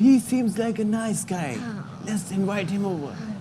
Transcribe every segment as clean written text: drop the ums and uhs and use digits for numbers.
he seems like a nice guy, let's invite him over।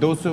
200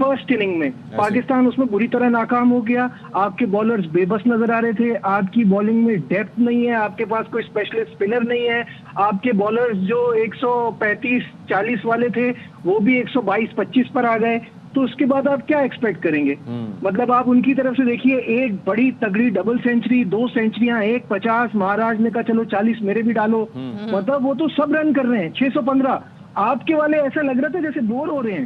first inning میں پاکستان اس میں بری طرح ناکام ہو گیا. آپ کے بالرز بے بس نظر آ رہے تھے, آپ کی بالنگ میں ڈیپتھ نہیں ہے, آپ کے پاس کوئی اسپیشلسٹ اسپنر نہیں ہے, آپ کے بالرز جو 135-40 والے تھے وہ بھی 122-25 پر آ گئے. تو اس کے بعد آپ کیا ایکسپیکٹ کریں گے؟ مطلب آپ ان کی طرف سے دیکھیے, ایک بڑی تگڑی ڈبل سینچری, 2 سینچریاں, 150, مہاراج نے کہا چلو 40 میرے بھی ڈالو. مطلب وہ تو سب رن کر رہے ہیں, 615. آپ کے والے ایسا لگ رہا تھا جیسے بور ہو رہے ہیں.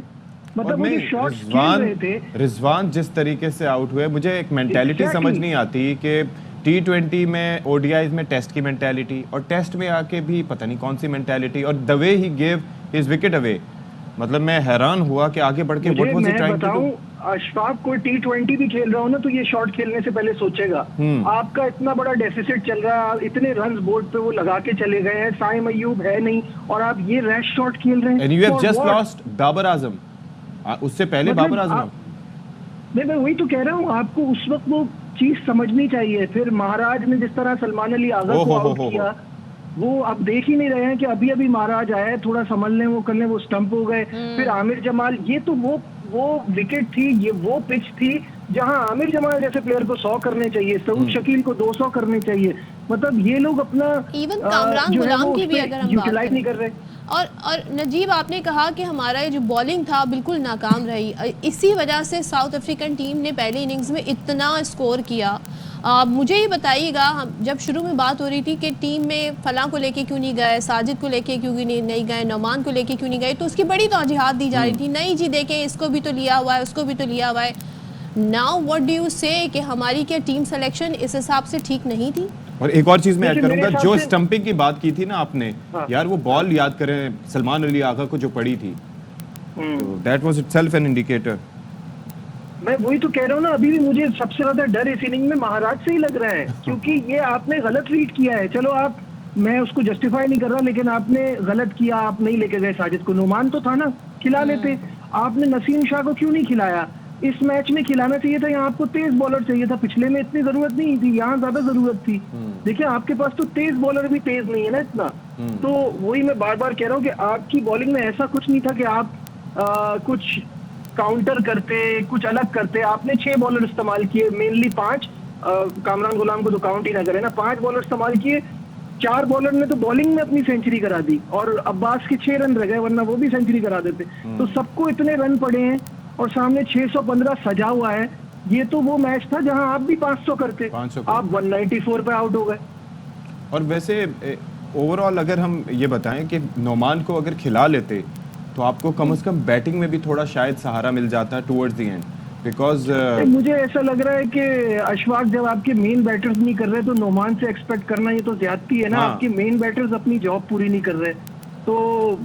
مطلب وہ جو شاٹس کھیل رہے تھے, رضوان جس طریقے سے آؤٹ ہوئے, مجھے ایک مینٹیلٹی سمجھ نہیں آتی کہ T20 میں, ODIs میں ٹیسٹ کی مینٹیلٹی, اور ٹیسٹ میں آ کے بھی پتہ نہیں کون سی مینٹیلٹی, اور the way he gave his wicket away, مطلب میں حیران ہوا کہ آگے بڑھ کے what was he trying to do. Ashfaq کوئی T20 بھی کھیل رہا ہو نا تو یہ شاٹ کھیلنے سے پہلے سوچے گا. آپ کا اتنا بڑا ڈیفیسٹ چل رہا ہے, اتنے رنز بورڈ پہ وہ لگا کے چلے گئے ہیں, سائم ایوب ہے نہیں, اور آپ یہ ریش شاٹ کھیل رہے ہیں. And you have just lost Babar Azam, اس سے پہلے بابر اعظم. میں وہی تو کہہ رہا ہوں, آپ کو اس وقت وہ چیز سمجھنی چاہیے. پھر مہاراج نے جس طرح سلمان علی آغا کو آؤٹ کیا, وہ اب دیکھ ہی نہیں رہے ہیں کہ ابھی ابھی مہاراج آئے, تھوڑا سنبھل لیں, وہ کر لیں, وہ سٹمپ ہو گئے. پھر عامر جمال, یہ تو وہ وکٹ تھی, یہ وہ پچ تھی جہاں عامر جمال جیسے پلیئر کو 100 کرنے چاہیے, سعود شکیل کو 200 کرنے چاہیے. مطلب یہ لوگ اپنا ایون کامران غلام کی بھی اگر ہم یوٹیلائز نہیں کر رہے. اور نجیب, آپ نے کہا کہ ہمارا یہ جو بالنگ تھا بالکل ناکام رہی, اسی وجہ سے ساؤتھ افریقن ٹیم نے پہلی اننگز میں اتنا اسکور کیا. مجھے یہ بتائیے گا, جب شروع میں بات ہو رہی تھی کہ ٹیم میں فلاں کو لے کے کیوں نہیں گئے, ساجد کو لے کے کیوں نہیں گئے, نعمان کو لے کے کیوں نہیں گئے, تو اس کی بڑی توجیحات دی جا رہی تھی. نہیں جی دیکھیں, اس کو بھی تو لیا ہوا ہے, اس کو بھی تو لیا ہوا ہے. ناؤ واٹ ڈو یو سے کہ ہماری کیا ٹیم سلیکشن اس حساب سے ٹھیک نہیں تھی؟ اور ایک اور چیز میں ایڈ کروں گا, جو اسٹمپنگ کی بات کی تھی نا آپ نے, یار وہ بال یاد کریں سلمان علی آغا کو جو پڑی تھی, that was it self an indicator. میں وہی تو کہہ رہا ہوں نا, ابھی بھی مجھے سب سے زیادہ ڈر اس اننگ میں مہاراج سے ہی لگ رہا ہے, کیونکہ یہ آپ نے غلط ریڈ کیا ہے. چلو آپ, میں اس کو جسٹیفائی نہیں کر رہا, لیکن آپ نے غلط کیا, آپ نہیں لے کے گئے ساجد کو. نعمان تو تھا نا, کھلا لیتے. آپ نے نسیم شاہ کو کیوں نہیں کھلایا؟ اس میچ میں کھلانا چاہیے تھا, یہاں آپ کو تیز بالر چاہیے تھا. پچھلے میں اتنی ضرورت نہیں تھی, یہاں زیادہ ضرورت تھی. دیکھیں آپ کے پاس تو تیز بالر بھی تیز نہیں ہے نا اتنا. تو وہی میں بار بار کہہ رہا ہوں کہ آپ کی بالنگ میں ایسا کچھ نہیں تھا کہ آپ کچھ کاؤنٹر کرتے, کچھ الگ کرتے. آپ نے 6 بالر استعمال کیے, مینلی 5, کامران غلام کو تو کاؤنٹ ہی نہ کرے نا, 5 بالر استعمال کیے. 4 بالر نے تو بالنگ میں اپنی سینچری کرا دی, اور عباس کے 6 رن رہ گئے, ورنہ وہ بھی سینچری کرا دیتے. تو سب کو اتنے رن پڑے ہیں, اور سامنے 615 سجا ہوا ہے. یہ تو وہ میچ تھا جہاں آپ بھی 500 کرتے, آپ 194 پہ آؤٹ ہو گئے. اور ویسے اوور آل اگر ہم یہ بتائیں کہ نعمان کو اگر کھلا لیتے تو آپ کو کم از کم بیٹنگ میں بھی تھوڑا شاید سہارا مل جاتا ہے ٹورڈز دی اینڈ, بیکاز مجھے ایسا لگ رہا ہے کہ اشفاق, جب آپ کے مین بیٹرز نہیں کر رہے تو نعمان سے ایکسپیکٹ کرنا یہ تو زیادتی ہے نا. آپ کے مین بیٹرز اپنی جاب پوری نہیں کر رہے, تو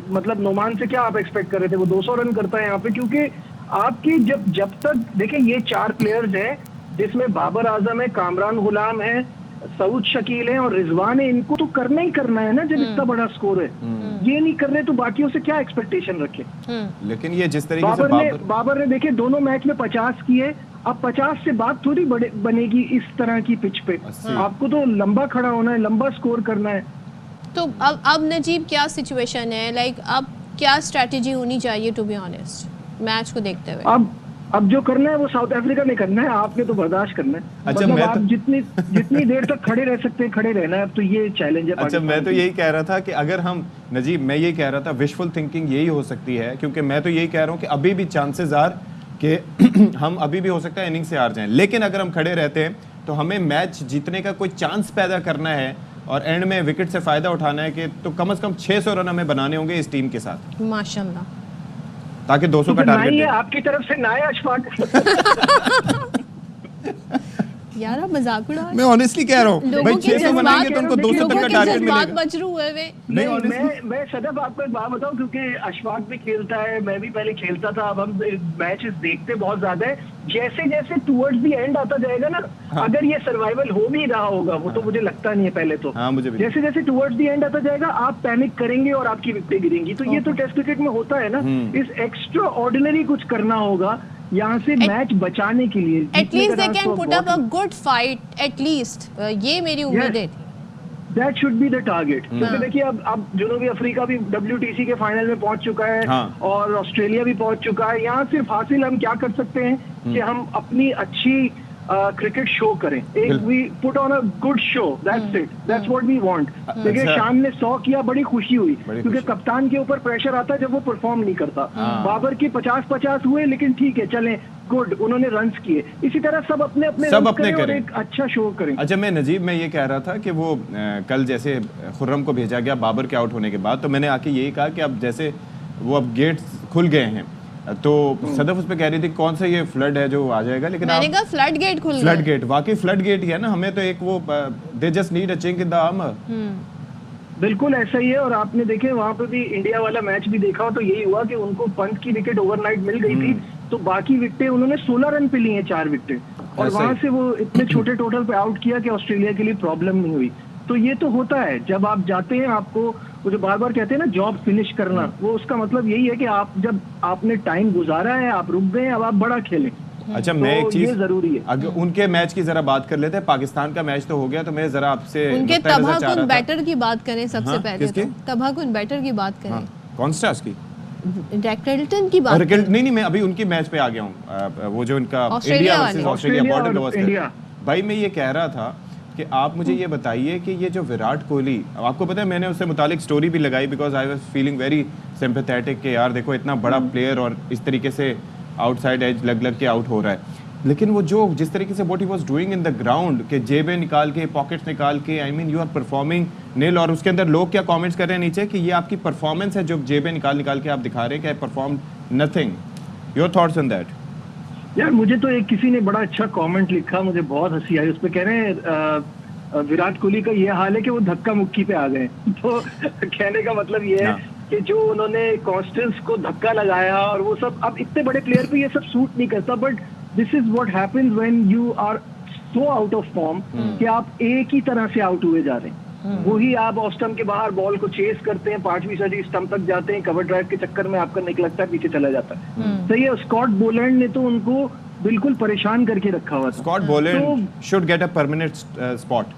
مطلب نعمان سے کیا آپ ایکسپیکٹ کر رہے تھے؟ وہ 200 رن کرتا ہے یہاں پہ, کیونکہ آپ کی جب تک دیکھیں یہ 4 پلیئرز ہیں جس میں بابر اعظم ہے, کامران غلام ہے, سعود شکیل ہے اور رضوان ہے. ان کو تو کرنا ہی کرنا ہے نا جب اتنا بڑا سکور ہے. یہ نہیں کر رہے تو باقیوں سے کیا ایکسپیکٹیشن رکھے؟ لیکن یہ جس طریقے سے بابر نے دیکھے دونوں میچ میں 50 کیے. اب 50 سے بات تھوڑی بنے گی اس طرح کی پچ پہ. آپ کو تو لمبا کھڑا ہونا ہے, لمبا سکور کرنا ہے. تو اب نجیب کیا سچویشن ہے, لائک اب کیا اسٹریٹجی ہونی چاہیے ٹو بی آنیسٹ میچ کو دیکھتے ہوئے؟ اب جو کرنا ہے وہ ساؤتھ افریقہ نے کرنا ہے, آپ نے تو برداشت کرنا ہے. مطلب آپ جتنی دیر تک کھڑے رہ سکتے ہیں کھڑے رہنا ہے. اب تو یہ چیلنج ہے. اچھا, میں تو یہی کہہ رہا تھا کہ اگر ہم, نجیب میں یہی کہہ رہا تھا وشفل تھنکنگ یہی ہو سکتی ہے, کیونکہ میں تو یہی کہہ رہا ہوں کہ ابھی بھی چانسز آر کہ ہم ابھی بھی ہو سکتا ہے اننگ سے ہار جائیں, لیکن اگر ہم کھڑے رہتے ہیں تو ہمیں میچ جیتنے کا کوئی چانس پیدا کرنا ہے اور اینڈ میں وکٹ سے فائدہ اٹھانا ہے, کہ تو کم از کم 600 رن ہمیں بنانے ہوں گے اس ٹیم کے ساتھ, ماشاءاللہ, تاکہ 200 کا ٹارگٹ ہے. آپ کی طرف سے نہ ہے اشفاق. یار آپ مذاق اڑا, میں آنیسٹلی کہہ رہا ہوں بھائی 600 بنائیں گے تو ان کو 200 تک کا ٹارگٹ ملے گا. مجروح ہوئے ہوئے. میں صدف آپ کو ایک بات بتاؤں, کیونکہ اشفاق بھی کھیلتا ہے, میں بھی پہلے کھیلتا تھا, اب ہم میچز دیکھتے بہت زیادہ ہے. جیسے جیسے ٹورڈز دی اینڈ آتا جائے گا نا, اگر یہ سروائیول ہو بھی رہا ہوگا, وہ تو مجھے لگتا نہیں ہے پہلے تو, جیسے جیسے ٹورڈز دی اینڈ آتا جائے گا آپ پینک کریں گے اور آپ کی وکٹیں گریں گی. تو یہ تو ٹیسٹ کرکٹ میں ہوتا ہے نا. اس ایکسٹرا آرڈینری کچھ کرنا ہوگا یہاں سے میچ بچانے کے لیے. At least they can put up a good fight, at least یہ میری امید ہے. That should be the target. کیونکہ دیکھیے اب جنوبی افریقہ بھی WTC کے فائنل میں پہنچ چکا ہے اور آسٹریلیا بھی پہنچ چکا ہے. یہاں صرف حاصل ہم کیا کر سکتے ہیں کہ ہم اپنی اچھی کرکٹ شو کریں. We put on a good show. That's it. That's what we want. دیکھیے شام نے 100 کیا, بڑی خوشی ہوئی کیونکہ کپتان کے اوپر پریشر آتا ہے جب وہ پرفارم نہیں کرتا. بابر کے 50-50 ہوئے لیکن ٹھیک ہے چلیں گڈ, انہوں نے رنز کیے. اسی طرح سب اپنے اور ایک اچھا شو کریں. اچھا میں نجیب میں یہ کہہ رہا تھا کہ وہ کل جیسے خرم کو بھیجا گیا بابر کے آؤٹ ہونے کے بعد, تو میں نے آ کے یہی کہا کہ اب جیسے وہ اب گیٹس کھل گئے ہیں تو صدف اس پہ کہہ رہی تھی کون سا یہ فلڈ ہے جو آ جائے گا, لیکن میں نے کہا فلڈ گیٹ کھل گیا. فلڈ گیٹ واقعی فلڈ گیٹ ہی ہے نا, ہمیں تو ایک وہ they just need a chunk in the armour. بالکل ایسا ہی ہے. اور آپ نے دیکھے وہاں پہ بھی انڈیا والا میچ بھی دیکھا ہو تو یہی ہوا کہ ان کو پنت کی وکٹ اوور نائٹ مل گئی تھی تو باقی وکٹیں انہوں نے 16 رن پہ لی ہیں, 4 وکٹیں, اور وہاں سے وہ اتنے چھوٹے ٹوٹل پہ آؤٹ کیا کہ آسٹریلیا کے لیے پرابلم نہیں ہوئی. تو یہ تو ہوتا ہے جب آپ جاتے ہیں, آپ کو وہ جو بار بار کہتے ہیں نا جاب فنش کرنا, وہ اس کا مطلب یہی ہے کہ آپ جب آپ نے ٹائم گزارا ہے, آپ رک گئے, اب آپ بڑا کھیلیں. اچھا میں ایک چیز ضروری ہے, اگر ان کے میچ کی ذرا بات کر لیتے ہیں. پاکستان کا میچ تو ہو گیا, تو میں ذرا آپ سے ان کے تباہ کن بیٹر کی بات کریں سب سے پہلے. تباہ کن بیٹر کی بات کریں. کون سا اس کی ریکلٹن کی بات. نہیں میں ابھی ان کی میچ پہ آ گیا ہوں, وہ جو ان کا India versus Australia Border Gavaskar. بھائی میں یہ کہہ رہا تھا کہ آپ مجھے یہ بتائیے کہ یہ جو وراٹ کوہلی, آپ کو پتہ ہے میں نے اس سے متعلق سٹوری بھی لگائی because I was feeling very sympathetic کہ یار دیکھو اتنا بڑا پلیئر اور اس طریقے سے آؤٹ سائڈ ایج لگ کے آؤٹ ہو رہا ہے. لیکن وہ جو جس طریقے سے what he was doing in the ground کہ جیبیں نکال کے پاکٹس نکال کے, آئی مین یو آر پرفارمنگ نیل. اور اس کے اندر لوگ کیا کامنٹس کر رہے ہیں نیچے کہ یہ آپ کی پرفارمنس ہے جو جیبیں نکال کے آپ دکھا رہے ہیں کہ I perform nothing. Your thoughts on that? یار مجھے تو ایک کسی نے بڑا اچھا کامنٹ لکھا, مجھے بہت ہنسی آئی. اس پہ کہہ رہے ہیں وراٹ کوہلی کا یہ حال ہے کہ وہ دھکا مکی پہ آ گئے. تو کہنے کا مطلب یہ ہے کہ جو انہوں نے کانسٹنس کو دھکا لگایا اور وہ سب, اب اتنے بڑے پلیئر پہ یہ سب سوٹ نہیں کرتا. But this is what happens when you are so out of form کہ آپ ایک ہی طرح سے آؤٹ ہوئے جا رہے ہیں. وہی آپ آف اسٹمپ کے باہر بال کو چیز کرتے ہیں, 5ویں 6ویں اسٹمپ تک جاتے ہیں, کور ڈرائیو کے چکر میں آپ کا نک لگتا ہے, پیچھے چلا جاتا ہے. صحیح ہے. اسکاٹ بولینڈ نے تو ان کو بالکل پریشان کر کے رکھا ہوا تھا. Scott Boland should get a permanent spot.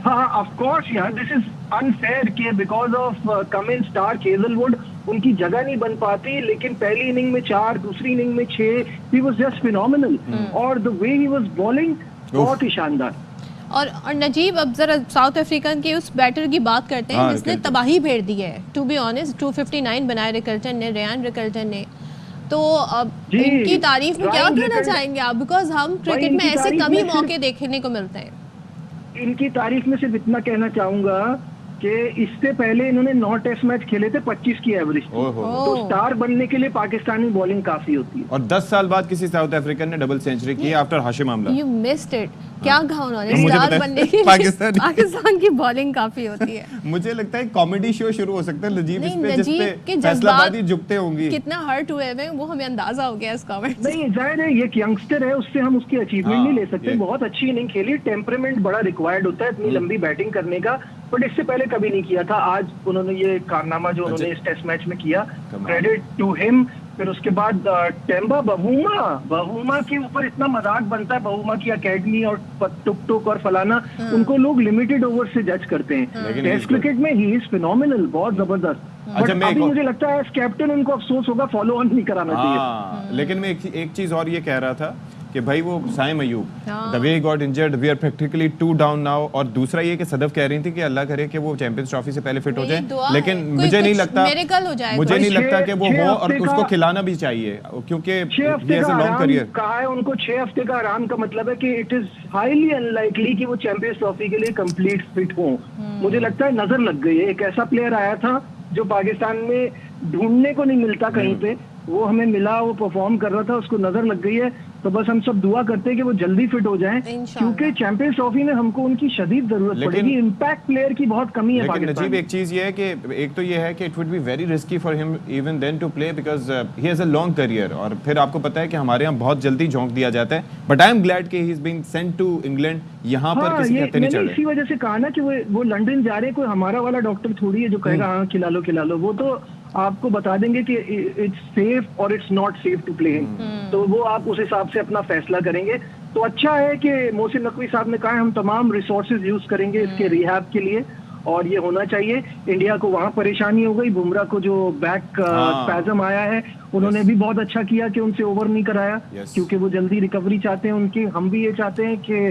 ہاں آف کورس یار, دس از انفیئر کہ because of Cummins, Starc, Hazlewood ان کی جگہ نہیں بن پاتی. لیکن پہلی اننگ میں 4, دوسری اننگ میں 6, ہی واز جسٹ فینومینل. اور the way he was bowling بہت ہی شاندار. اور نجیب اب ذرا ساؤتھ افریقن کے اس بیٹر کی بات کرتے ہیں جس نے تباہی بھیڑ دی ہے. ٹو بی آنیسٹ 259 بنائے ریکلٹن نے, ریان ریکلٹن نے. تو اب ان کی تعریف میں کیا کہنا چاہیں گے آپ, بیکاز ہم کرکٹ میں ایسے کم ہی موقع دیکھنے کو ملتے ہیں. ان کی تعریف میں صرف اتنا کہنا چاہوں گا کہ اس سے پہلے انہوں نے 9 ٹیسٹ میچ کھیلے تھے, 25 کی ایوریج. تو سٹار بننے کے لیے پاکستانی بولنگ کافی ہوتی ہے. اور 10 سال بعد کسی ساؤتھ افریقن نے ڈبل سینچری کی after Hashim amla. You missed it. کیا کہا انہوں نے, سٹار بننے کے لیے پاکستان کی بولنگ کافی ہوتی ہے. مجھے لگتا ہے کامیڈی شو شروع ہو سکتا ہے نجیب اس پہ, جس پہ فیصلہ بازی جھکتے ہوں گی. کتنا ہرٹ ہوئے ہیں وہ ہمیں اندازہ ہو گیا اس کامنٹ سے. نہیں ظاہر ہے یہ ینگسٹر ہے, اس سے ہم اس کی اچیومنٹ نہیں لے سکتے. بہت اچھی اننگ کھیلی, ٹیمپرمنٹ بڑا ریکوائرڈ ہوتا ہے اتنی لمبی بیٹنگ کرنے کا, بٹ اس سے پہلے کبھی نہیں کیا تھا. آج انہوں نے یہ کارنامہ جو انہوں نے اس ٹیسٹ میچ میں کیا, کریڈٹ ٹو ہم. پھر اس کے بعد ٹیمبا بہوما کے اوپر اتنا مذاق بنتا ہے, بہوما کی اکیڈمی اور ٹک ٹک اور فلانا, ان کو لوگ لمیٹڈ اوور سے جج کرتے ہیں. ٹیسٹ کرکٹ میں ہی از فینومینل, بہت زبردست. بٹ ابھی مجھے لگتا ہے ایز کیپٹن ان کو افسوس ہوگا, فالو آن نہیں کرانا چاہیے. لیکن میں ایک چیز اور یہ کہہ رہا تھا کہ بھائی وہ سائم Ayub, the way he got injured, we are practically 2 down now. اور دوسرا یہ کہ صدف کہہ رہی تھی کہ اللہ کرے کہ وہ چیمپئنز ٹرافی سے پہلے فٹ ہو جائیں, لیکن مجھے نہیں لگتا کہ وہ ہو, اور اس کو کھلانا بھی چاہیے کیونکہ 6 ہفتے کا آرام کہا ہے ان کو. 6 ہفتے کا آرام کا مطلب ہے کہ it is highly in likely کہ وہ چیمپئنز ٹرافی کے لیے کمپلیٹ فٹ ہوں. مجھے لگتا ہے نظر لگ گئی ہے. ایک ایسا پلیئر آیا تھا جو پاکستان میں ڈھونڈنے کو نہیں ملتا کہیں پہ, وہ ہمیں ملا, وہ پرفارم کر رہا تھا, اس کو نظر لگ گئی ہے. تو بس ہم سب دعا کرتے ہیں کہ وہ جلدی فٹ ہو جائیں, کیونکہ چیمپئنز ٹرافی میں ہم کو ان کی شدید ضرورت پڑے گی. امپیکٹ پلیئر کی بہت کمی ہے پاکستان میں. نجیب ایک چیز یہ ہے کہ ایک تو یہ ہے کہ it would be very risky for ہم even then to play because he has a long career, اور پھر آپ کو پتا ہے کہ ہمارے یہاں بہت جلدی جھونک دیا جاتا ہے. بٹ آئی ایم گلیڈ کہ he is being sent to England, یہاں پر کسی کے ہاتھ نہیں چڑھ رہے. اسی وجہ سے کہا نا کہ وہ لنڈن جا رہے, کوئی ہمارا والا ڈاکٹر تھوڑی ہے جو کہے گا ہاں کھلا لو. وہ تو آپ کو بتا دیں گے کہ اٹس سیف اور it's not safe to play. تو وہ آپ اس حساب سے اپنا فیصلہ کریں گے. تو اچھا ہے کہ محسن نقوی صاحب نے کہا ہے ہم تمام ریسورسز یوز کریں گے اس کے ریہیب کے لیے, اور یہ ہونا چاہیے. انڈیا کو وہاں پریشانی ہو گئی, بمراہ کو جو بیک اسپیزم آیا ہے, انہوں نے بھی بہت اچھا کیا کہ ان سے اوور نہیں کرایا, کیونکہ وہ جلدی ریکوری چاہتے ہیں ان کی. ہم بھی یہ چاہتے ہیں کہ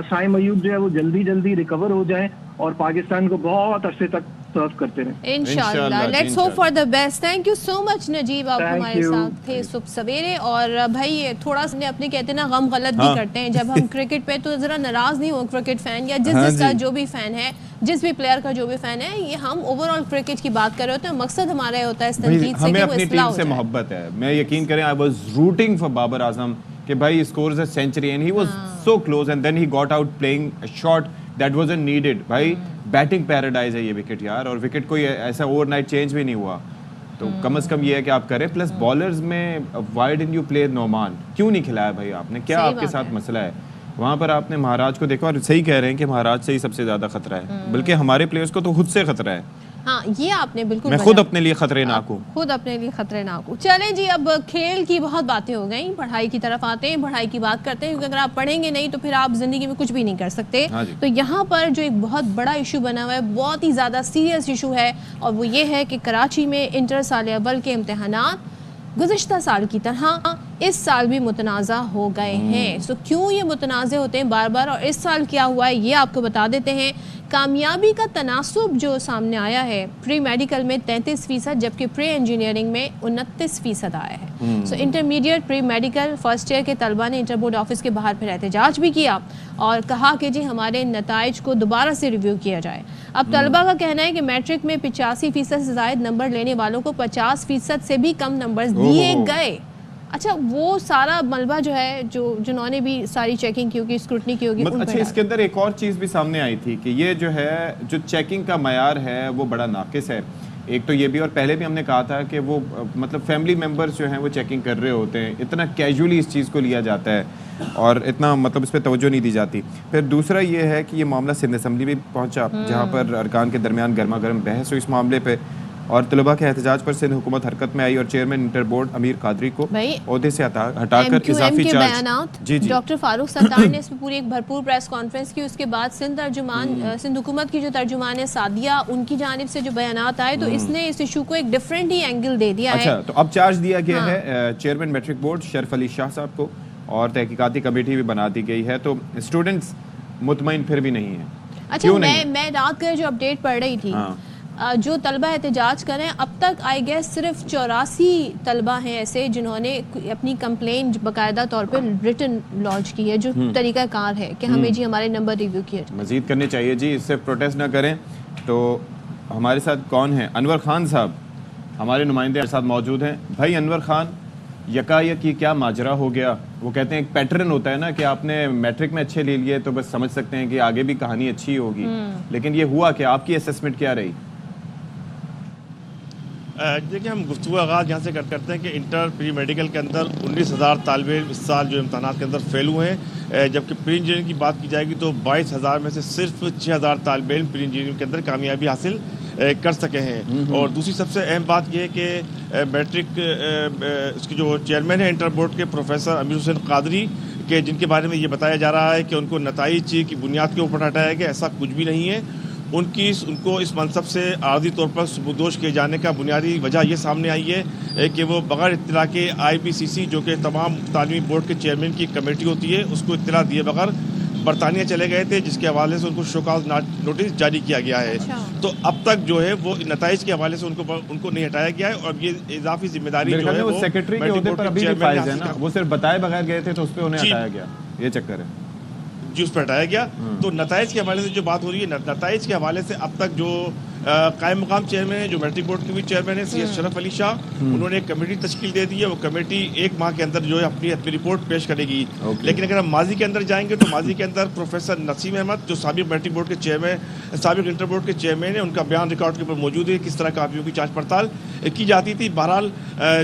سائم ایوب جو ہے وہ جلدی ریکور ہو جائیں اور پاکستان کو بہت عرصے تک سرو کرتے رہیں انشاءاللہ. Let's hope for the best. Thank you so much Najib, آپ ہمارے ساتھ تھے صبح سویرے. اور بھائی تھوڑا سا اپنے کہتے ہیں نا غم غلط بھی کرتے ہیں جب ہم کرکٹ پہ, تو ذرا ناراض نہیں ہو کرکٹ فین یا جس کا جو بھی فین ہے, جس بھی پلیئر کا جو بھی فین ہے, یہ ہم اوور آل کرکٹ کی بات کر رہے ہوتے ہیں. مقصد ہمارا یہ ہوتا ہے اس تنقید سے کہ وہ اصلاح ہو جائے. محبت ہے. میں یقین کریں I was rooting for Babar Azam کہ بھائی scores a century and he was so close and then he got out playing a shot that was needed. بھائی بیٹنگ پیراڈائز ہے یہ وکٹ یار, اور وکٹ کوئی ایسا اوور نائٹ چینج بھی نہیں ہوا, تو کم از کم یہ ہے کہ آپ کریں. پلس بالرز میں why didn't you play Nauman, کیوں نہیں کھلایا بھائی آپ نے, کیا آپ کے ساتھ مسئلہ ہے؟ وہاں پر آپ نے مہاراج کو دیکھا, اور صحیح کہہ رہے ہیں کہ مہاراج سے ہی سب سے زیادہ خطرہ ہے, بلکہ ہمارے پلیئرز کو تو خود سے خطرہ ہے. ہاں یہ آپ نے بالکل, میں خود اپنے لیے خطرے ناک ہوں, خود اپنے لیے خطرے ناک ہوں. چلیں جی, اب کھیل کی بہت باتیں ہو گئیں, پڑھائی کی طرف آتے ہیں, پڑھائی کی بات کرتے ہیں, کیونکہ اگر آپ پڑھیں گے نہیں تو پھر آپ زندگی میں کچھ بھی نہیں کر سکتے. تو یہاں پر جو ایک بہت بڑا ایشو بنا ہوا ہے, بہت ہی زیادہ سیریس ایشو ہے, اور وہ یہ ہے کہ کراچی میں انٹر سال اول کے امتحانات گزشتہ سال کی طرح اس سال بھی متنازع ہو گئے ہیں. سو کیوں یہ متنازع ہوتے ہیں بار بار, اور اس سال کیا ہوا ہے یہ آپ کو بتا دیتے ہیں. کامیابی کا تناسب جو سامنے آیا ہے, پری میڈیکل میں 33%, جبکہ پری انجینئرنگ میں 29% آیا ہے. So intermediate pre medical first year کے طلبہ نے انٹر بورڈ آفس کے باہر پھر احتجاج بھی کیا اور کہا کہ جی ہمارے نتائج کو دوبارہ سے ریویو کیا جائے. اب طلبہ کا کہنا ہے کہ میٹرک میں 85% سے زائد نمبر لینے والوں کو 50% سے بھی کم نمبرز دیے گئے. اچھا, وہ سارا ملبہ جو ہے جنہوں نے بھی ساری چیکنگ کی ہوگی, اسکروٹنی کی ہوگی. اچھا, اس کے اندر ایک اور چیز بھی سامنے آئی تھی کہ یہ جو ہے جو چیکنگ کا معیار ہے وہ بڑا ناقص ہے. ایک تو یہ بھی, اور پہلے بھی ہم نے کہا تھا کہ وہ مطلب فیملی ممبرز جو ہیں وہ چیکنگ کر رہے ہوتے ہیں, اتنا کیجولی اس چیز کو لیا جاتا ہے اور اتنا مطلب اس پہ توجہ نہیں دی جاتی. پھر دوسرا یہ ہے کہ یہ معاملہ سندھ اسمبلی بھی پہنچا, جہاں پر ارکان کے درمیان گرما گرم بحث ہوئی اس معاملے پہ, اور طلباء کے احتجاج پر سندھ حکومت حرکت میں آئی اور چیئرمین انٹر بورڈ امیر قادری کو عہدے سے ہٹا کر اضافی چارج. بیانات ڈاکٹر فاروق ستار نے اس میں پوری ایک بھرپور پریس کانفرنس کی. اس کے بعد سندھ حکومت کی جو ترجمان ہے سعدیہ, ان کی جانب سے جو بیانات آئے تو اس نے اس ایشو کو ایک ڈفرینٹ ہی اینگل دے دیا ہے. اچھا, تو اب چارج دیا گیا ہے چیئرمین میٹرک بورڈ شرف علی شاہ صاحب کو, اور تحقیقاتی کمیٹی بھی بنا دی گئی ہے. تو اسٹوڈنٹس مطمئن پھر بھی نہیں ہیں. اچھا, میں رات کو جو اپڈیٹ پڑھ رہی تھی, جو طلبہ احتجاج کریں اب تک آئی گیس صرف 84 طلبہ ہیں ایسے جنہوں نے اپنی کمپلین باقاعدہ طور پہ ریٹن لانچ کی ہے, جو طریقہ کار ہے کہ ہمیں جی ہمارے نمبر ریویو کیے مزید کرنے چاہیے. جی اس سے پروٹیسٹ نہ کریں. تو ہمارے ساتھ کون ہیں؟ انور خان صاحب ہمارے نمائندے ہمارے ساتھ موجود ہیں. بھائی انور خان, یکایک یہ کیا ماجرا ہو گیا؟ وہ کہتے ہیں ایک پیٹرن ہوتا ہے نا کہ آپ نے میٹرک میں اچھے لے لیے تو بس سمجھ سکتے ہیں کہ آگے بھی کہانی اچھی ہوگی, لیکن یہ ہوا کہ آپ کی اسیسمنٹ کیا رہی؟ دیکھیں, ہم گفتگو آغاز یہاں سے کرتے ہیں کہ انٹر پری میڈیکل کے اندر 19,000 طالب علم اس سال جو امتحانات کے اندر فیل ہوئے ہیں, جبکہ پری انجینئرنگ کی بات کی جائے گی تو 22,000 میں سے صرف 6,000 طالب علم پری انجینئرنگ کے اندر کامیابی حاصل کر سکے ہیں. اور دوسری سب سے اہم بات یہ ہے کہ میٹرک اس کی جو چیئرمین ہے انٹر بورڈ کے پروفیسر امیر حسین قادری کے, جن کے بارے میں یہ بتایا جا رہا ہے کہ ان کو نتائج کی بنیاد کے اوپر ہٹایا گیا, ایسا کچھ بھی نہیں ہے. ان کو اس منصب سے عارضی طور پر سبکدوش کیے جانے کا بنیادی وجہ یہ سامنے آئی ہے کہ وہ بغیر اطلاع کے IPCC جو کہ تمام تعلیمی بورڈ کے چیئرمین کی کمیٹی ہوتی ہے اس کو اطلاع دیے بغیر برطانیہ چلے گئے تھے, جس کے حوالے سے ان کو شو کاز نوٹس جاری کیا گیا ہے. تو اب تک جو ہے وہ نتائج کے حوالے سے ان کو نہیں ہٹایا گیا ہے, اور یہ اضافی ذمہ داری جو ہے وہ سیکرٹری کے عہدے پر ابھی بھی فائز ہے نا, وہ صرف بتائے بغیر گئے تھے تو اس پہ انہیں ہٹایا گیا, یہ چکر ہے جی, اس پہ ہٹایا گیا. تو نتائج کے حوالے سے جو بات ہو رہی ہے, نتائج کے حوالے سے اب تک جو قائم مقام چیئرمین ہے, جو میٹرک بورڈ کے بھی چیئرمین ہے CS شرف علی شاہ, انہوں نے ایک کمیٹی تشکیل دے دی ہے. وہ کمیٹی 1 ماہ کے اندر جو ہے اپنی رپورٹ پیش کرے گی. لیکن اگر ہم ماضی کے اندر جائیں گے تو ماضی کے اندر پروفیسر نسیم احمد جو سابق میٹرک بورڈ کے چیئرمین, سابق انٹر بورڈ کے چیئرمین ہیں, ان کا بیان ریکارڈ کے اوپر موجود ہے کس طرح کاپیوں کی جانچ پڑتال کی جاتی تھی. بہرحال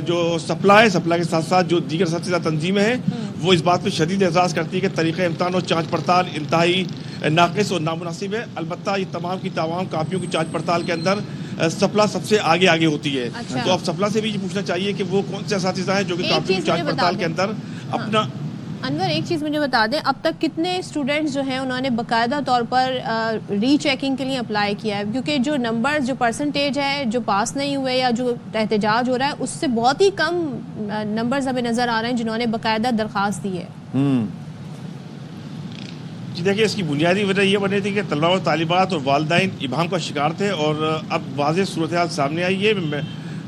جو سپلائی کے ساتھ ساتھ جو دیگر اساتذہ تنظیمیں ہیں وہ اس بات پہ شدید اعتراض کرتی ہے کہ طریقہ امتحان اور جانچ پڑتال انتہائی ناقص اور نامناسب ہے. البتہ یہ تمام کی تمام کاپیوں کی جانچ پڑتال کے اندر سپلا سب سے آگے ہوتی ہے. تو اب سپلا سے بھی یہ پوچھنا چاہیے کہ وہ کون سے اساتذہ ہیں جو کہ کاپیوں کی جانچ پڑتال کے اندر اپنا انور ایک چیز مجھے بتا دیں, اب تک کتنے اسٹوڈنٹس جو ہیں انہوں نے باقاعدہ طور پر ری چیکنگ کے لیے اپلائی کیا ہے؟ کیونکہ جو نمبر, جو پرسنٹیج ہے جو پاس نہیں ہوئے یا جو احتجاج ہو رہا ہے, اس سے بہت ہی کم نمبرز ہمیں نظر آ رہے ہیں جنہوں نے باقاعدہ درخواست دی ہے. جی دیکھیے, اس کی بنیادی وجہ یہ بنی تھی کہ طلباء و طالبات اور والدین ابہام کا شکار تھے, اور اب واضح صورتحال سامنے آئی ہے.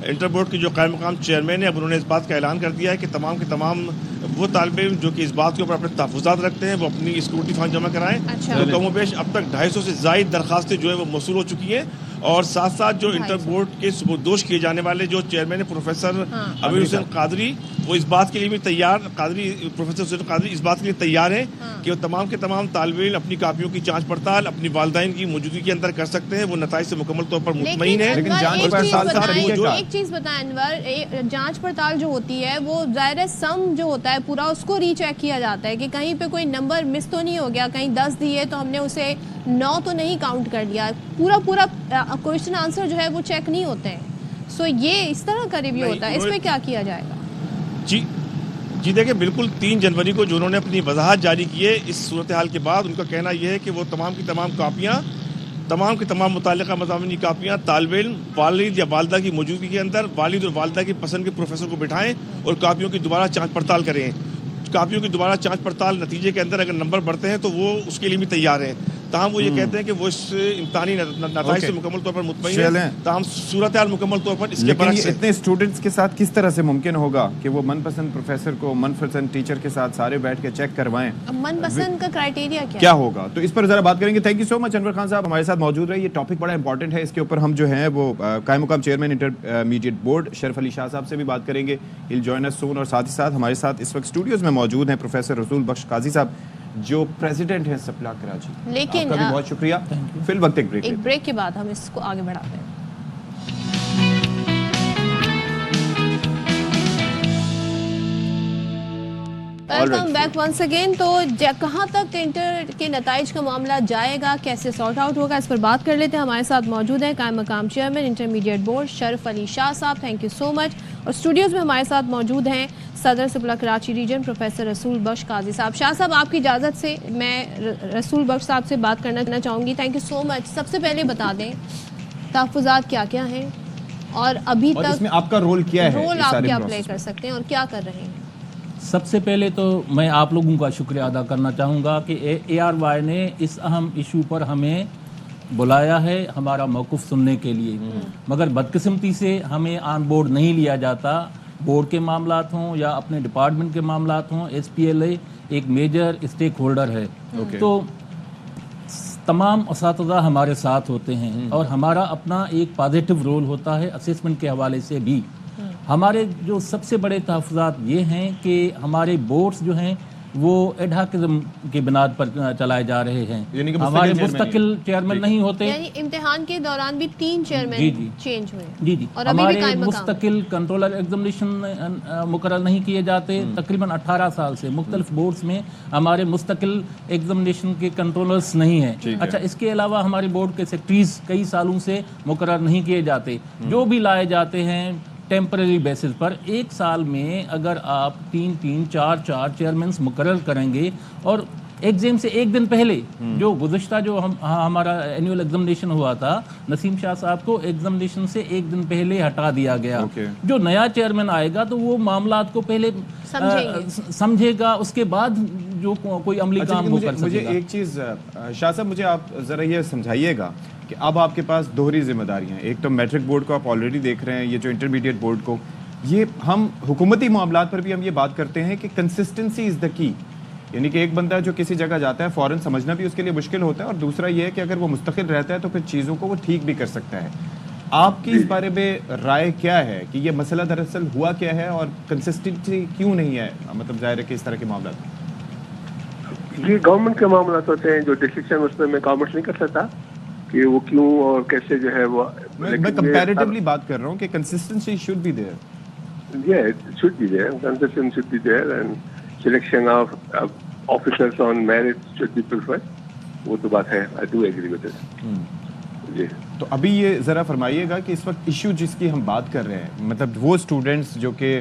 انٹر بورڈ کے جو قائم مقام چیئرمین ہیں, اب انہوں نے اس بات کا اعلان کر دیا ہے کہ تمام کے تمام وہ طالب علم جو کہ اس بات کے اوپر اپنے تحفظات رکھتے ہیں وہ اپنی اسکروٹی فارم جمع کرائیں. تو کم و بیش اب تک 250 سے زائد درخواستیں جو ہے وہ موصول ہو چکی ہیں, اور ساتھ ساتھ جو انٹر بورڈ کے سبکدوش کیے جانے والے جو چیئرمین ہیں پروفیسر امیر حسین قادری, وہ اس بات کے لیے بھی تیار, پروفیسر حسین قادری اس بات کے لیے تیار ہیں کہ وہ تمام کے تمام طالب علم اپنی کاپیوں کی جانچ پڑتال اپنی والدین کی موجودگی کے اندر کر سکتے ہیں. وہ نتائج سے مکمل طور پر مطمئن ہیں. ایک چیز بتائیں انور, جانچ پڑتال جو ہوتی ہے وہ ظاہر سم جو ہوتا ہے پورا اس کو ری چیک کیا جاتا ہے کہ کہیں پہ کوئی نمبر مس تو نہیں ہو گیا, کہیں 10 دیے تو ہم نے اسے 9 تو نہیں کاؤنٹ کر لیا, پورا کوشچن آنسر جو ہے وہ چیک نہیں ہوتے ہیں. سو یہ اس طرح کا ریویو ہوتا ہے, اس پہ کیا کیا جائے گا؟ جی دیکھیں, بالکل 3 جنوری کو جو انہوں نے اپنی وضاحت جاری کی ہے اس صورتحال کے بعد, ان کا کہنا یہ ہے کہ وہ تمام کی تمام کاپیاں, تمام کی تمام متعلقہ مضامینی کاپیاں طالب علم والد یا والدہ کی موجودگی کے اندر والد اور والدہ کی پسند کے پروفیسر کو بٹھائیں اور کاپیوں کی دوبارہ جانچ پڑتال کریں. کاپیوں کی دوبارہ جانچ پڑتال نتیجے کے اندر اگر نمبر بڑھتے ہیں تو وہ اس کے لیے بھی تیار ہیں. تاہم وہ یہ کہتے ہیں کہ وہ اس امتحانی نتائج سے مکمل طور پر مطمئن ہیں. تاہم صورتحال مکمل طور پر اس کے برعکس. اتنے اسٹوڈنٹس کے ساتھ کس طرح سے ممکن ہوگا کہ وہ من پسند پروفیسر کو من پسند ٹیچر کے ساتھ سارے بیٹھ کے چیک کروائیں؟ من پسند کا کرائٹیریا کیا ہوگا, تو اس پر ذرا بات کریں گے. تھینک یو سو مچ انور خان صاحب, ہمارے ساتھ موجود رہے. یہ ٹاپک بڑا امپورٹنٹ ہے, اس کے اوپر ہم جو ہیں وہ قائم مقام چیئرمین انٹرمیڈیٹ بورڈ شرف علی شاہ صاحب سے بھی بات کریں گے. ہیل جوائن اس سون, اور ساتھ ہی ساتھ ہمارے ساتھ اس وقت اسٹوڈیوز میں موجود ہیں پروفیسر رسول بخش قاضی صاحب جو پریزیڈنٹ ہیں سپلا کراچی. لیکن آپ کا بھی بہت شکریہ. فی الوقت ایک بریک کے بعد ہم اس کو آگے بڑھاتے ہیں. Welcome back once again. تو کہاں تک انٹر کے نتائج کا معاملہ جائے گا, کیسے سارٹ آؤٹ ہوگا, اس پر بات کر لیتے ہیں. ہمارے ساتھ موجود ہیں قائم مقام چیئرمین انٹرمیڈیٹ بورڈ شرف علی شاہ صاحب. تھینک یو سو مچ. اور اسٹوڈیوز میں ہمارے ساتھ موجود ہیں صدر سپلا کراچی ریجن پروفیسر رسول بخش قاضی صاحب. شاہ صاحب, آپ کی اجازت سے میں رسول بخش صاحب سے بات کرنا چاہوں گی. تھینک یو سو مچ. سب سے پہلے بتا دیں تحفظات کیا کیا ہیں اور ابھی تک اس میں آپ کا رول کیا ہے, رول آپ کیا پلے کر سکتے ہیں اور کیا کر رہے ہیں؟ سب سے پہلے تو میں آپ لوگوں کا شکریہ ادا کرنا چاہوں گا کہ اے آر وائی نے اس اہم ایشو پر ہمیں بلایا ہے ہمارا موقف سننے کے لیے, مگر بدقسمتی سے ہمیں آن بورڈ نہیں لیا جاتا. بورڈ کے معاملات ہوں یا اپنے ڈپارٹمنٹ کے معاملات ہوں, ایس پی ایل اے ایک میجر اسٹیک ہولڈر ہے. تو تمام اساتذہ ہمارے ساتھ ہوتے ہیں اور ہمارا اپنا ایک پازیٹیو رول ہوتا ہے اسیسمنٹ کے حوالے سے بھی. ہمارے جو سب سے بڑے تحفظات یہ ہیں کہ ہمارے بورڈز جو ہیں وہ ایڈہاکزم کی بنیاد پر چلائے جا رہے ہیں. ہمارے مستقل چیئرمین نہیں ہوتے, یعنی امتحان کے دوران بھی 3 چیئرمین چینج ہوئے. جی ہمارے مستقل کنٹرولر ایگزامینیشن مقرر نہیں کیے جاتے. تقریباً 18 سال سے مختلف بورڈز میں ہمارے مستقل ایگزامینیشن کے کنٹرولرز نہیں ہیں. اچھا, اس کے علاوہ ہمارے بورڈ کے سیکرٹریز کئی سالوں سے مقرر نہیں کیے جاتے. جو بھی لائے جاتے ہیں ٹیمپرری بیسس پر. ایک سال میں اگر آپ 3 4 چیئرمینس مقرر کریں گے اور ایگزام سے ایک دن پہلے جو گزشتہ جو ہمارا اینوئل ایگزامینیشن ہوا تھا, نسیم شاہ صاحب کو ایگزامینیشن سے ایک دن پہلے ہٹا دیا گیا. جو نیا چیئرمین آئے گا تو وہ معاملات کو پہلے سمجھے گا, اس کے بعد جو کوئی عملی کام وہ کر سکے گا. مجھے ایک چیز شاہ صاحب, مجھے آپ ذرا یہ سمجھائیے گا کہ اب آپ کے پاس دوہری ذمہ داریاں ہیں. ایک تو میٹرک بورڈ کو آپ آلریڈی دیکھ رہے ہیں, یہ جو انٹرمیڈیٹ بورڈ کو, یہ ہم حکومتی معاملات پر بھی ہم یہ بات کرتے ہیں کہ کنسسٹنسی از دا کی. یعنی کہ ایک بندہ جو کسی جگہ جاتا ہے فوراً سمجھنا بھی اس کے لیے مشکل ہوتا ہے, اور دوسرا یہ ہے کہ اگر وہ مستقل رہتا ہے تو پھر چیزوں کو وہ ٹھیک بھی کر سکتا ہے. آپ کی اس بارے میں رائے کیا ہے کہ یہ مسئلہ دراصل ہوا کیا ہے اور کنسسٹنسی کیوں نہیں ہے؟ مطلب ظاہر ہے کہ اس طرح کے معاملات یہ گورنمنٹ کے معاملات ہوتے ہیں, جو ڈیسیشن اس پہ میں کامنٹ نہیں کر سکتا کہ وہ کیوں اور کیسے جو ہے وہ. میں کمپیریٹیولی بات کر رہا ہوں کہ consistency should be there. Yeah, it should be there. Consistency should be there, and selection of officers on merit should be preferred. وہ تو بات ہے, I do agree with it. جی, تو ابھی یہ ذرا فرمائیے گا کہ اس وقت ایشو جس کی ہم بات کر رہے ہیں, مطلب وہ اسٹوڈنٹس جو کہ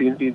3-3,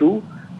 2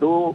2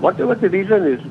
Whatever the reason is,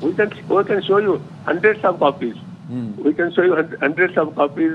we can show you hundreds of copies। we can show you hundreds of copies।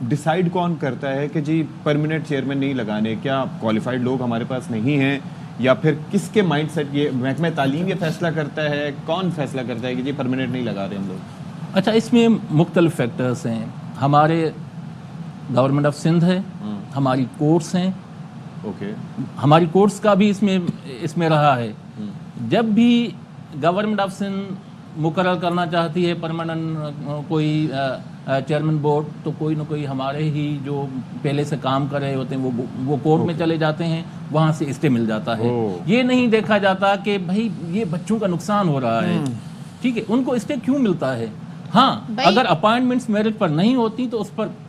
Decide کون کرتا ہے کہ جی پرماننٹ چیئرمین نہیں لگانے؟ کیا کوالیفائڈ لوگ ہمارے پاس نہیں ہیں، یا پھر کس کے مائنڈ سیٹ؟ یہ محکمہ تعلیم یہ فیصلہ کرتا ہے؟ کون فیصلہ کرتا ہے کہ جی پرماننٹ نہیں لگا رہے ہم لوگ؟ اچھا، اس میں مختلف فیکٹرز ہیں. ہمارے گورنمنٹ آف سندھ ہے، ہماری کورٹس ہیں. اوکے، ہماری کورٹس کا بھی اس میں رہا ہے. جب بھی گورنمنٹ آف سندھ مقرر کرنا چاہتی ہے پرماننٹ کوئی چیئرمین بورڈ، تو کوئی نہ کوئی ہمارے ہی جو پہلے سے کام کر رہے ہوتے ہیں وہ کورٹ میں چلے جاتے ہیں، وہاں سے اسٹے مل جاتا ہے. یہ نہیں دیکھا جاتا کہ بھائی یہ بچوں کا نقصان ہو رہا ہے، ٹھیک ہے، ان کو اسٹے کیوں ملتا ہے. ہاں، اگر اپائنٹمنٹس میرٹ پر نہیں ہوتی تو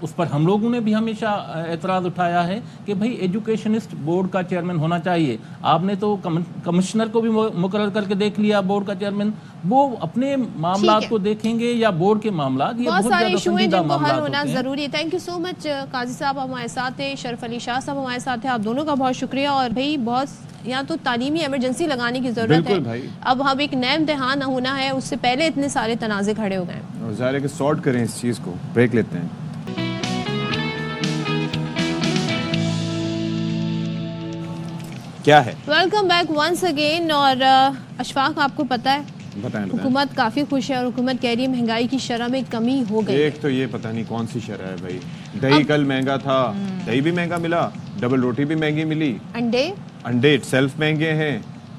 اس پر ہم لوگوں نے بھی ہمیشہ اعتراض اٹھایا ہے کہ بھائی ایجوکیشنسٹ بورڈ کا چیئرمین ہونا چاہیے. آپ نے تو کمشنر کو بھی مقرر کر کے دیکھ لیا بورڈ کا چیئرمین، وہ اپنے معاملات کو دیکھیں گے یا بورڈ کے معاملات؟ یہ بہت سارے ایشو ہیں جن کو حل ہونا ہوتے ہیں. ضروری ہے. تھینک یو سو مچ قاضی صاحب ہمارے ساتھ ہیں، شرف علی شاہ صاحب ہمارے ساتھ ہیں. آپ دونوں کا بہت شکریہ. اور بھائی بہت یہاں تو تعلیمی ایمرجنسی لگانے کی ضرورت ہے. اب ہم ایک نیا امتحان ہونا ہے، اس سے پہلے اتنے سارے تنازع کھڑے ہو گئے ہیں. اور ظاہر ہے کہ سارٹ کریں اس چیز کو. بریک لیتے ہیں. کیا ہے؟ Welcome back once again. اور اشفاق، آپ کو پتہ ہے حکومت کافی خوش ہے اور حکومت کہہ رہی ہے مہنگائی کی شرح میں کمی ہو گئی. ایک تو یہ پتہ نہیں کون سی شرح ہے بھائی. دہی کل مہنگا تھا، دہی بھی مہنگا ملا، ڈبل روٹی بھی مہنگی ملی، انڈے سیلف مہنگے ہیں.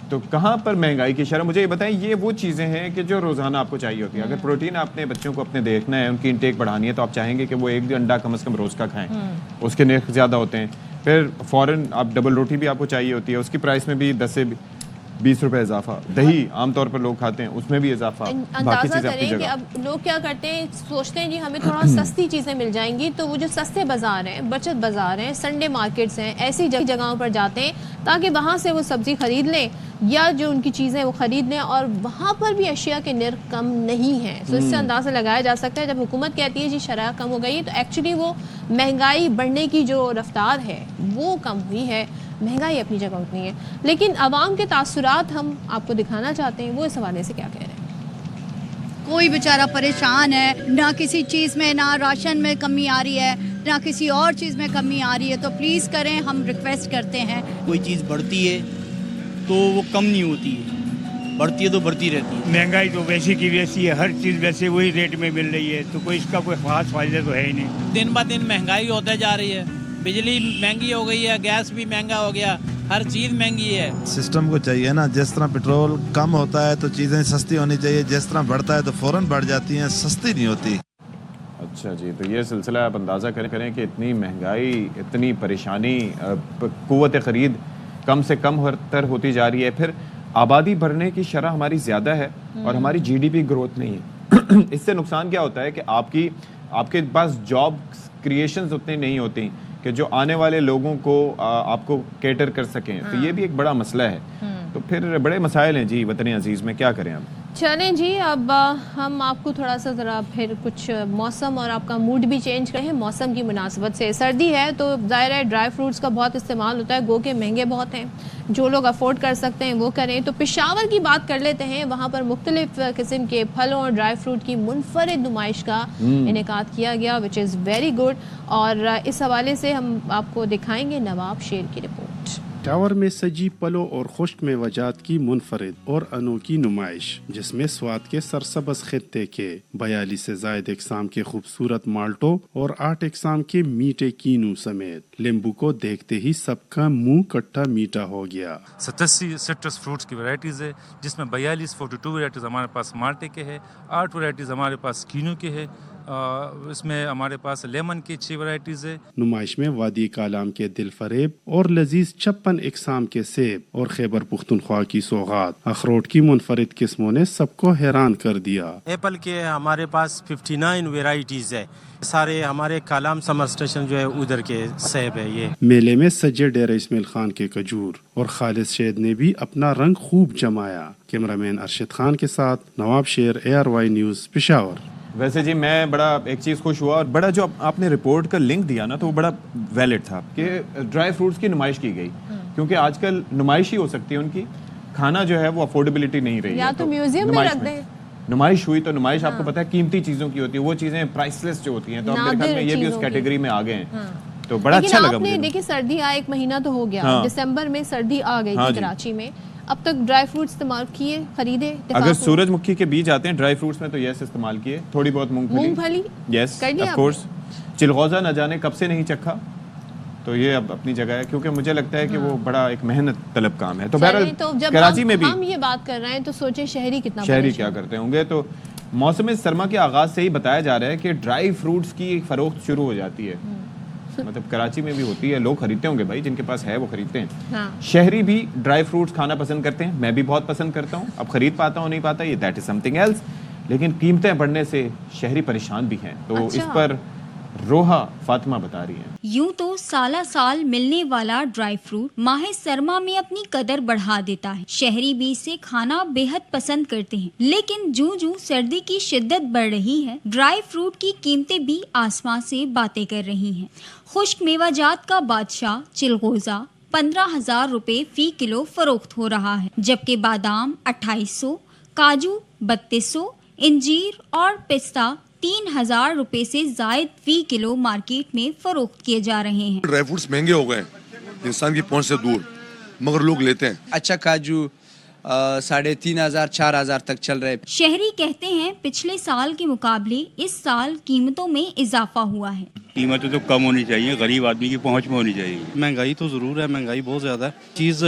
تو کہاں پر مہنگائی کی شرح؟ مجھے یہ بتائیں. یہ وہ چیزیں ہیں کہ جو روزانہ آپ کو چاہیے ہوتی ہے. اگر پروٹین آپ نے بچوں کو اپنے دیکھنا ہے، ان کی انٹیک بڑھانی ہے، تو آپ چاہیں گے کہ وہ ایک انڈا کم از کم روز کا کھائیں. اس کے نرخ زیادہ ہوتے ہیں. پھر فوراً آپ ڈبل روٹی بھی آپ کو چاہیے ہوتی ہے، اس کی پرائس میں بھی 10 سے 20 روپے اضافہ. دہی عام طور پر لوگ کھاتے ہیں، اس میں بھی اضافہ. اندازہ کریں کہ اب لوگ کیا کرتے ہیں، سوچتے ہیں جی ہمیں تھوڑا سستی چیزیں مل جائیں گی، تو وہ جو سستے بازار ہیں، بچت بازار ہیں، سنڈے مارکیٹس ہیں، ایسی جگہوں پر جاتے ہیں تاکہ وہاں سے وہ سبزی خرید لیں یا جو ان کی چیزیں وہ خرید لیں. اور وہاں پر بھی اشیاء کے نرخ کم نہیں ہیں. تو اس سے اندازہ لگایا جا سکتا ہے جب حکومت کہتی ہے جی شرح کم ہو گئی، تو ایکچولی وہ مہنگائی بڑھنے کی جو رفتار ہے وہ کم ہوئی ہے. مہنگائی اپنی جگہ اتنی ہے. لیکن عوام کے تاثرات ہم آپ کو دکھانا چاہتے ہیں، وہ اس حوالے سے کیا کہہ رہے ہیں. کوئی بیچارہ پریشان ہے، نہ کسی چیز میں، نہ راشن میں کمی آ رہی ہے، نہ کسی اور چیز میں کمی آ رہی ہے. تو پلیز کریں، ہم ریکویسٹ کرتے ہیں. کوئی چیز بڑھتی ہے تو وہ کم نہیں ہوتی ہے، بڑھتی ہے تو بڑھتی رہتی ہے. مہنگائی تو ویسی کی ویسی ہے، ہر چیز ویسے وہی ریٹ میں مل رہی ہے، تو کوئی اس کا کوئی خاص فائدہ تو ہے ہی نہیں. دن بہ دن مہنگائی ہوتے جا رہی ہے. بجلی مہنگی ہو گئی ہے، گیس بھی مہنگا ہو گیا، ہر چیز مہنگی ہے. سسٹم کو چاہیے نا، جس طرح پیٹرول کم ہوتا ہے تو چیزیں سستی ہونی چاہیے، جس طرح بڑھتا ہے تو فوراً بڑھ جاتی ہیں، سستی نہیں ہوتی. اچھا جی، تو یہ سلسلہ آپ اندازہ کریں کہ اتنی مہنگائی، اتنی پریشانی، قوت خرید کم سے کم تر ہوتی جا رہی ہے. پھر آبادی بڑھنے کی شرح ہماری زیادہ ہے اور ہماری جی ڈی پی گروتھ نہیں ہے. اس سے نقصان کیا ہوتا ہے کہ آپ کے پاس جاب کریشنز اتنے نہیں ہوتی کہ جو آنے والے لوگوں کو آپ کو کیٹر کر سکیں. تو یہ بھی ایک بڑا مسئلہ ہے. تو پھر بڑے مسائل ہیں جی وطن عزیز میں. کیا کریں اب؟ چلیں جی، اب ہم آپ کو تھوڑا سا ذرا پھر کچھ موسم اور آپ کا موڈ بھی چینج کریں. موسم کی مناسبت سے سردی ہے تو ظاہر ہے ڈرائی فروٹس کا بہت استعمال ہوتا ہے، گو کہ مہنگے بہت ہیں. جو لوگ افورڈ کر سکتے ہیں وہ کریں. تو پشاور کی بات کر لیتے ہیں. وہاں پر مختلف قسم کے پھلوں اور ڈرائی فروٹ کی منفرد نمائش کا انعقاد کیا گیا، وچ از ویری گڈ. اور اس حوالے سے ہم آپ کو دکھائیں گے نواب شیر کی رپورٹ. پشاور میں سجی پھلوں اور خشک میوجات کی منفرد اور انوکھی نمائش، جس میں سوات کے سرسبز خطے کے 42 سے زائد اقسام کے خوبصورت مالٹوں اور 8 اقسام کے میٹھے کینو سمیت لیمبو کو دیکھتے ہی سب کا منہ کٹھا میٹھا ہو گیا. 87 سٹرس فروٹس کی ورائٹیز ہے، جس میں 42 ورائٹیز ہمارے پاس مالٹے کے ہے، 8 ورائٹیز ہمارے پاس کینو کے ہے، اس میں ہمارے پاس لیمن کی 6 ورائٹیز ہے. نمائش میں وادی کالام کے دل فریب اور لذیذ 56 اقسام کے سیب اور خیبر پختونخوا کی سوغات، اخروٹ کی منفرد قسموں نے سب کو حیران کر دیا. ایپل کے ہمارے پاس 59 ویرائٹیز ہے. سارے ہمارے کالام سمر اسٹیشن جو ہے ادھر کے سیب ہے. یہ میلے میں سجے ڈیرہ اسماعیل خان کے کھجور اور خالد شید نے بھی اپنا رنگ خوب جمایا. کیمرامین ارشد خان کے ساتھ نواب شیر، ARY نیوز، پشاور. ویسے جی میں بڑا ایک چیز خوش ہوا، اور بڑا جو آپ نے رپورٹ کا لنک دیا نا، تو وہ بڑا ویلڈ تھا کہ ڈرائی فروٹس کی نمائش کی گئی. کیونکہ آج کل نمائش ہی ہو سکتی ہے ان کی، کھانا جو ہے وہ افورڈیبلٹی نہیں رہی. یا تو میوزیم میں رکھ دیں. نمائش ہوئی تو نمائش آپ کو پتا ہے قیمتی چیزوں کی ہوتی ہے, وہ چیزیں پرائس لیس جو ہوتی ہیں, تو اب میرے خیال میں یہ بھی اس کیٹیگری میں آ گئے ہیں, تو بڑا اچھا لگا مجھے. دیکھیں سردی آئے, ایک مہینہ تو ہو گیا, دسمبر میں سردی آ گئی تھی کراچی میں, اب تک ڈرائی فروٹ استعمال کیے, خریدے؟ اگر سورج مکھی کے بیج آتے ہیں ڈرائی فروٹس میں تو یس استعمال کیے, تھوڑی بہت مونگ پھلی, یس آف کورس. چلغوزہ نہ جانے کب سے نہیں چکھا, تو یہ اب اپنی جگہ ہے, کیونکہ مجھے لگتا ہے کہ وہ بڑا ایک محنت طلب کام ہے. تو بہرحال کراچی میں بھی ہم یہ بات کر رہے ہیں تو سوچیں شہری کتنا شہری کیا کرتے ہوں گے. تو موسم سرما کے آغاز سے ہی بتایا جا رہا ہے کہ ڈرائی فروٹس کی فروخت شروع ہو جاتی ہے, مطلب کراچی میں بھی ہوتی ہے, لوگ خریدتے ہوں گے بھائی, جن کے پاس ہے وہ خریدتے ہیں. شہری بھی ڈرائی فروٹس کھانا پسند کرتے ہیں, میں بھی بہت پسند کرتا ہوں, اب خرید پاتا ہوں نہیں پاتا یہ that is something else, لیکن قیمتیں بڑھنے سے شہری پریشان بھی ہیں. تو اس پر روحا فاطمہ بتا رہی ہیں. یوں تو سالہ سال ملنے والا ڈرائی فروٹ ماہ سرما میں اپنی قدر بڑھا دیتا ہے. شہری بھی اسے کھانا بے حد پسند کرتے ہیں, لیکن جوں سردی کی شدت بڑھ رہی ہے, ڈرائی فروٹ کی قیمتیں بھی آسمان سے باتیں کر رہی ہیں. خشک میوہ جات کا بادشاہ چلغوزہ 15,000 روپے فی کلو فروخت ہو رہا ہے, جبکہ بادام 2,800, کاجو 3,200, انجیر اور پستہ 3,000 روپے سے زائد فی کلو مارکیٹ میں فروخت کیے جا رہے ہیں. ڈرائی فروٹس مہنگے ہو گئے, انسان کی پہنچ سے دور, مگر لوگ لیتے ہیں. اچھا کاجو 3,500 4,000 تک چل رہے. شہری کہتے ہیں پچھلے سال کے مقابلے اس سال قیمتوں میں اضافہ ہوا ہے. قیمتیں تو کم ہونی چاہیے, غریب آدمی کی پہنچ میں ہونی چاہیے. مہنگائی تو ضرور ہے, مہنگائی بہت زیادہ ہے. چیز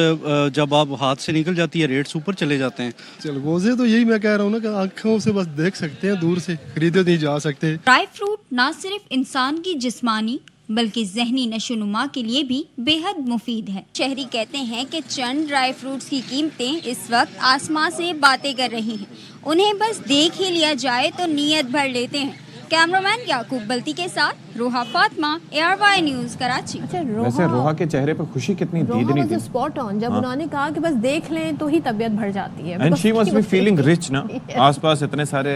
جب آپ ہاتھ سے نکل جاتی ہے ریٹس اوپر چلے جاتے ہیں. چلغوزے تو یہی میں کہہ رہا ہوں نا کہ آنکھوں سے بس دیکھ سکتے ہیں, دور سے خریدے نہیں جا سکتے. ڈرائی فروٹ نہ صرف انسان کی جسمانی بلکہ ذہنی نشو و نما کے لیے بھی بے حد مفید ہے. شہری کہتے ہیں کہ چند ڈرائی فروٹس کی قیمتیں اس وقت آسمان سے باتیں کر رہی ہیں, انہیں بس دیکھ ہی لیا جائے تو نیت بھر لیتے ہیں. کیمرامین یعقوب بلتی کے ساتھ روحا فاطمہ, ARY نیوز کراچی. ویسے روحا کے چہرے پر خوشی کتنی دیدنی تھی. اسپاٹ آن, جب انہوں نے کہا کہ بس دیکھ لیں تو ہی طبیعت بھر جاتی ہے. And she must be feeling rich نا, آس پاس اتنے سارے,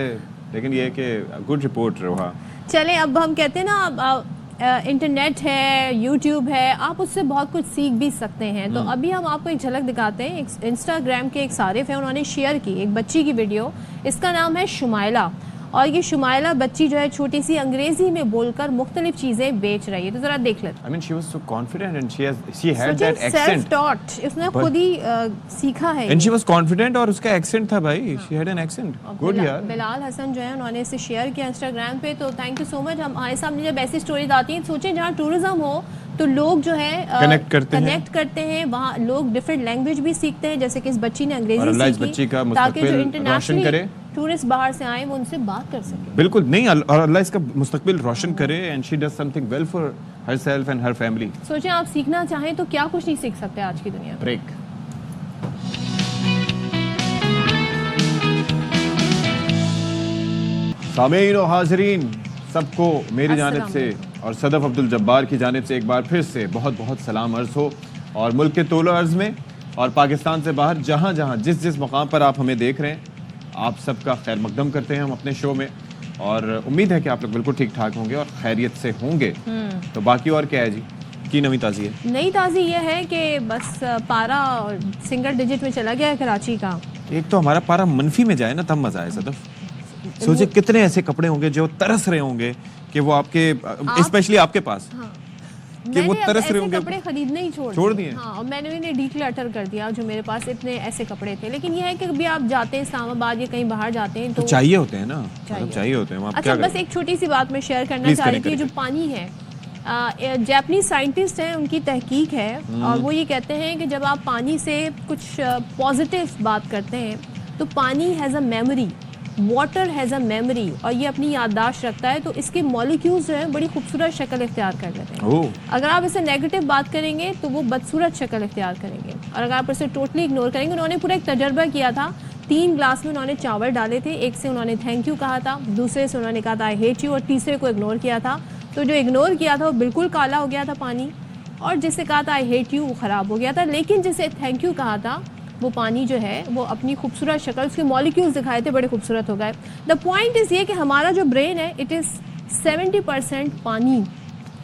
لیکن یہ کہ گڈ رپورٹ روحا. چلیں اب ہم کہتے ہیں نا انٹرنیٹ ہے, یوٹیوب ہے, آپ اس سے بہت کچھ سیکھ بھی سکتے ہیں. تو ابھی ہم آپ کو ایک جھلک دکھاتے ہیں. انسٹاگرام کے ایک صارف ہیں, انہوں نے شیئر کی ایک بچی کی ویڈیو, اس کا نام ہے شمائلہ, اور یہ شمائلہ بچی جو ہے چھوٹی سی انگریزی میں بول کر مختلف چیزیں بیچ رہی ہے. تو ذرا دیکھ لیتے. I mean she was so confident and she had that accent. Self taught, اس نے خود ہی سیکھا ہے. And she was confident اور اس کا accent تھا بھائی, she had an accent. Good یار. بلال حسن جو ہے انہوں نے اسے شیئر کیا انسٹاگرام پہ, تو تھینک یو سو مچ. ہمارے سامنے جب ایسی اسٹوریز آتی ہیں, سوچیں جہاں ٹورزم ہو تو لوگ جو ہے کنیکٹ کرتے ہیں, وہاں لوگ ڈفرینٹ لینگویج بھی سیکھتے ہیں, جیسے کہ اس بچی نے انگریزی سیکھی تاکہ جو انٹرنیشنل ٹورسٹ باہر سے آئیں وہ ان سے بات کر سکیں. بالکل نہیں, اور اللہ اس کا مستقبل روشن کرے. And she does something well for herself and her family. سوچیں آپ سیکھنا چاہیں تو کیا کچھ نہیں سیکھ سکتے آج کی دنیا میں. بریک. سامعین و حاضرین سب کو میری جانب سے اور صدف عبد الجبار کی جانب سے ایک بار پھر سے بہت بہت سلام عرض ہو, اور ملک کے طول و عرض میں اور پاکستان سے باہر جہاں جہاں جس مقام پر آپ ہمیں دیکھ رہے ہیں, آپ سب کا خیر مقدم کرتے ہیں ہم اپنے شو میں, اور امید ہے کہ آپ لوگ بالکل ٹھیک ٹھاک ہوں گے اور خیریت سے ہوں گے. تو باقی اور کیا ہے جی, کی نئی تازی ہے؟ نئی تازی یہ ہے کہ بس پارا سنگل ڈیجٹ میں چلا گیا ہے کراچی کا. ایک تو ہمارا پارا منفی میں جائے نا تب مزہ آئے صدف. سوچے کتنے ایسے کپڑے ہوں گے جو ترس رہے ہوں گے کہ وہ آپ کے, اسپیشلی آپ کے پاس, کہ وہ ترس رہے ہوں گے. کپڑے خریدنے ہی چھوڑ دیے. ہاں, اور میں نے انہیں ڈیکلٹر کر دیا جو میرے پاس اتنے ایسے کپڑے تھے. لیکن یہ ہے کہ کبھی آپ جاتے ہیں اسلام آباد یا کہیں باہر جاتے ہیں تو چاہیے ہوتے ہیں نا, چاہیے ہوتے ہیں. اچھا بس ایک چھوٹی سی بات میں شیئر کرنا چاہ رہی تھی. جو پانی ہے, جاپنیز سائنٹسٹ ہیں, ان کی تحقیق ہے, اور وہ یہ کہتے ہیں کہ جب آپ پانی سے کچھ پازیٹیو بات کرتے ہیں تو پانی has a memory, water has a memory, اور یہ اپنی یادداشت رکھتا ہے. تو اس کے مالیکیولز جو ہیں بڑی خوبصورت شکل اختیار کر لیتے ہیں. اگر آپ اسے نیگیٹو بات کریں گے تو وہ بدصورت شکل اختیار کریں گے, اور اگر آپ اسے ٹوٹلی اگنور کریں گے. انہوں نے پورا ایک تجربہ کیا تھا, 3 گلاس میں انہوں نے چاول ڈالے تھے, ایک سے انہوں نے تھینک یو کہا تھا, دوسرے سے انہوں نے کہا تھا آئی ہیٹ یو, اور تیسرے کو اگنور کیا تھا. تو جو اگنور کیا تھا وہ بالکل کالا ہو گیا تھا پانی, اور جس سے کہا تھا آئی ہیٹ یو وہ خراب ہو گیا تھا. لیکن جسے تھینک یو کہا تھا وہ پانی جو ہے وہ اپنی خوبصورت شکل, اس کے مالیکیولز دکھائے تھے, بڑے خوبصورت ہو گئے. دا پوائنٹ از یہ کہ ہمارا جو برین ہے اٹ از 70% پانی.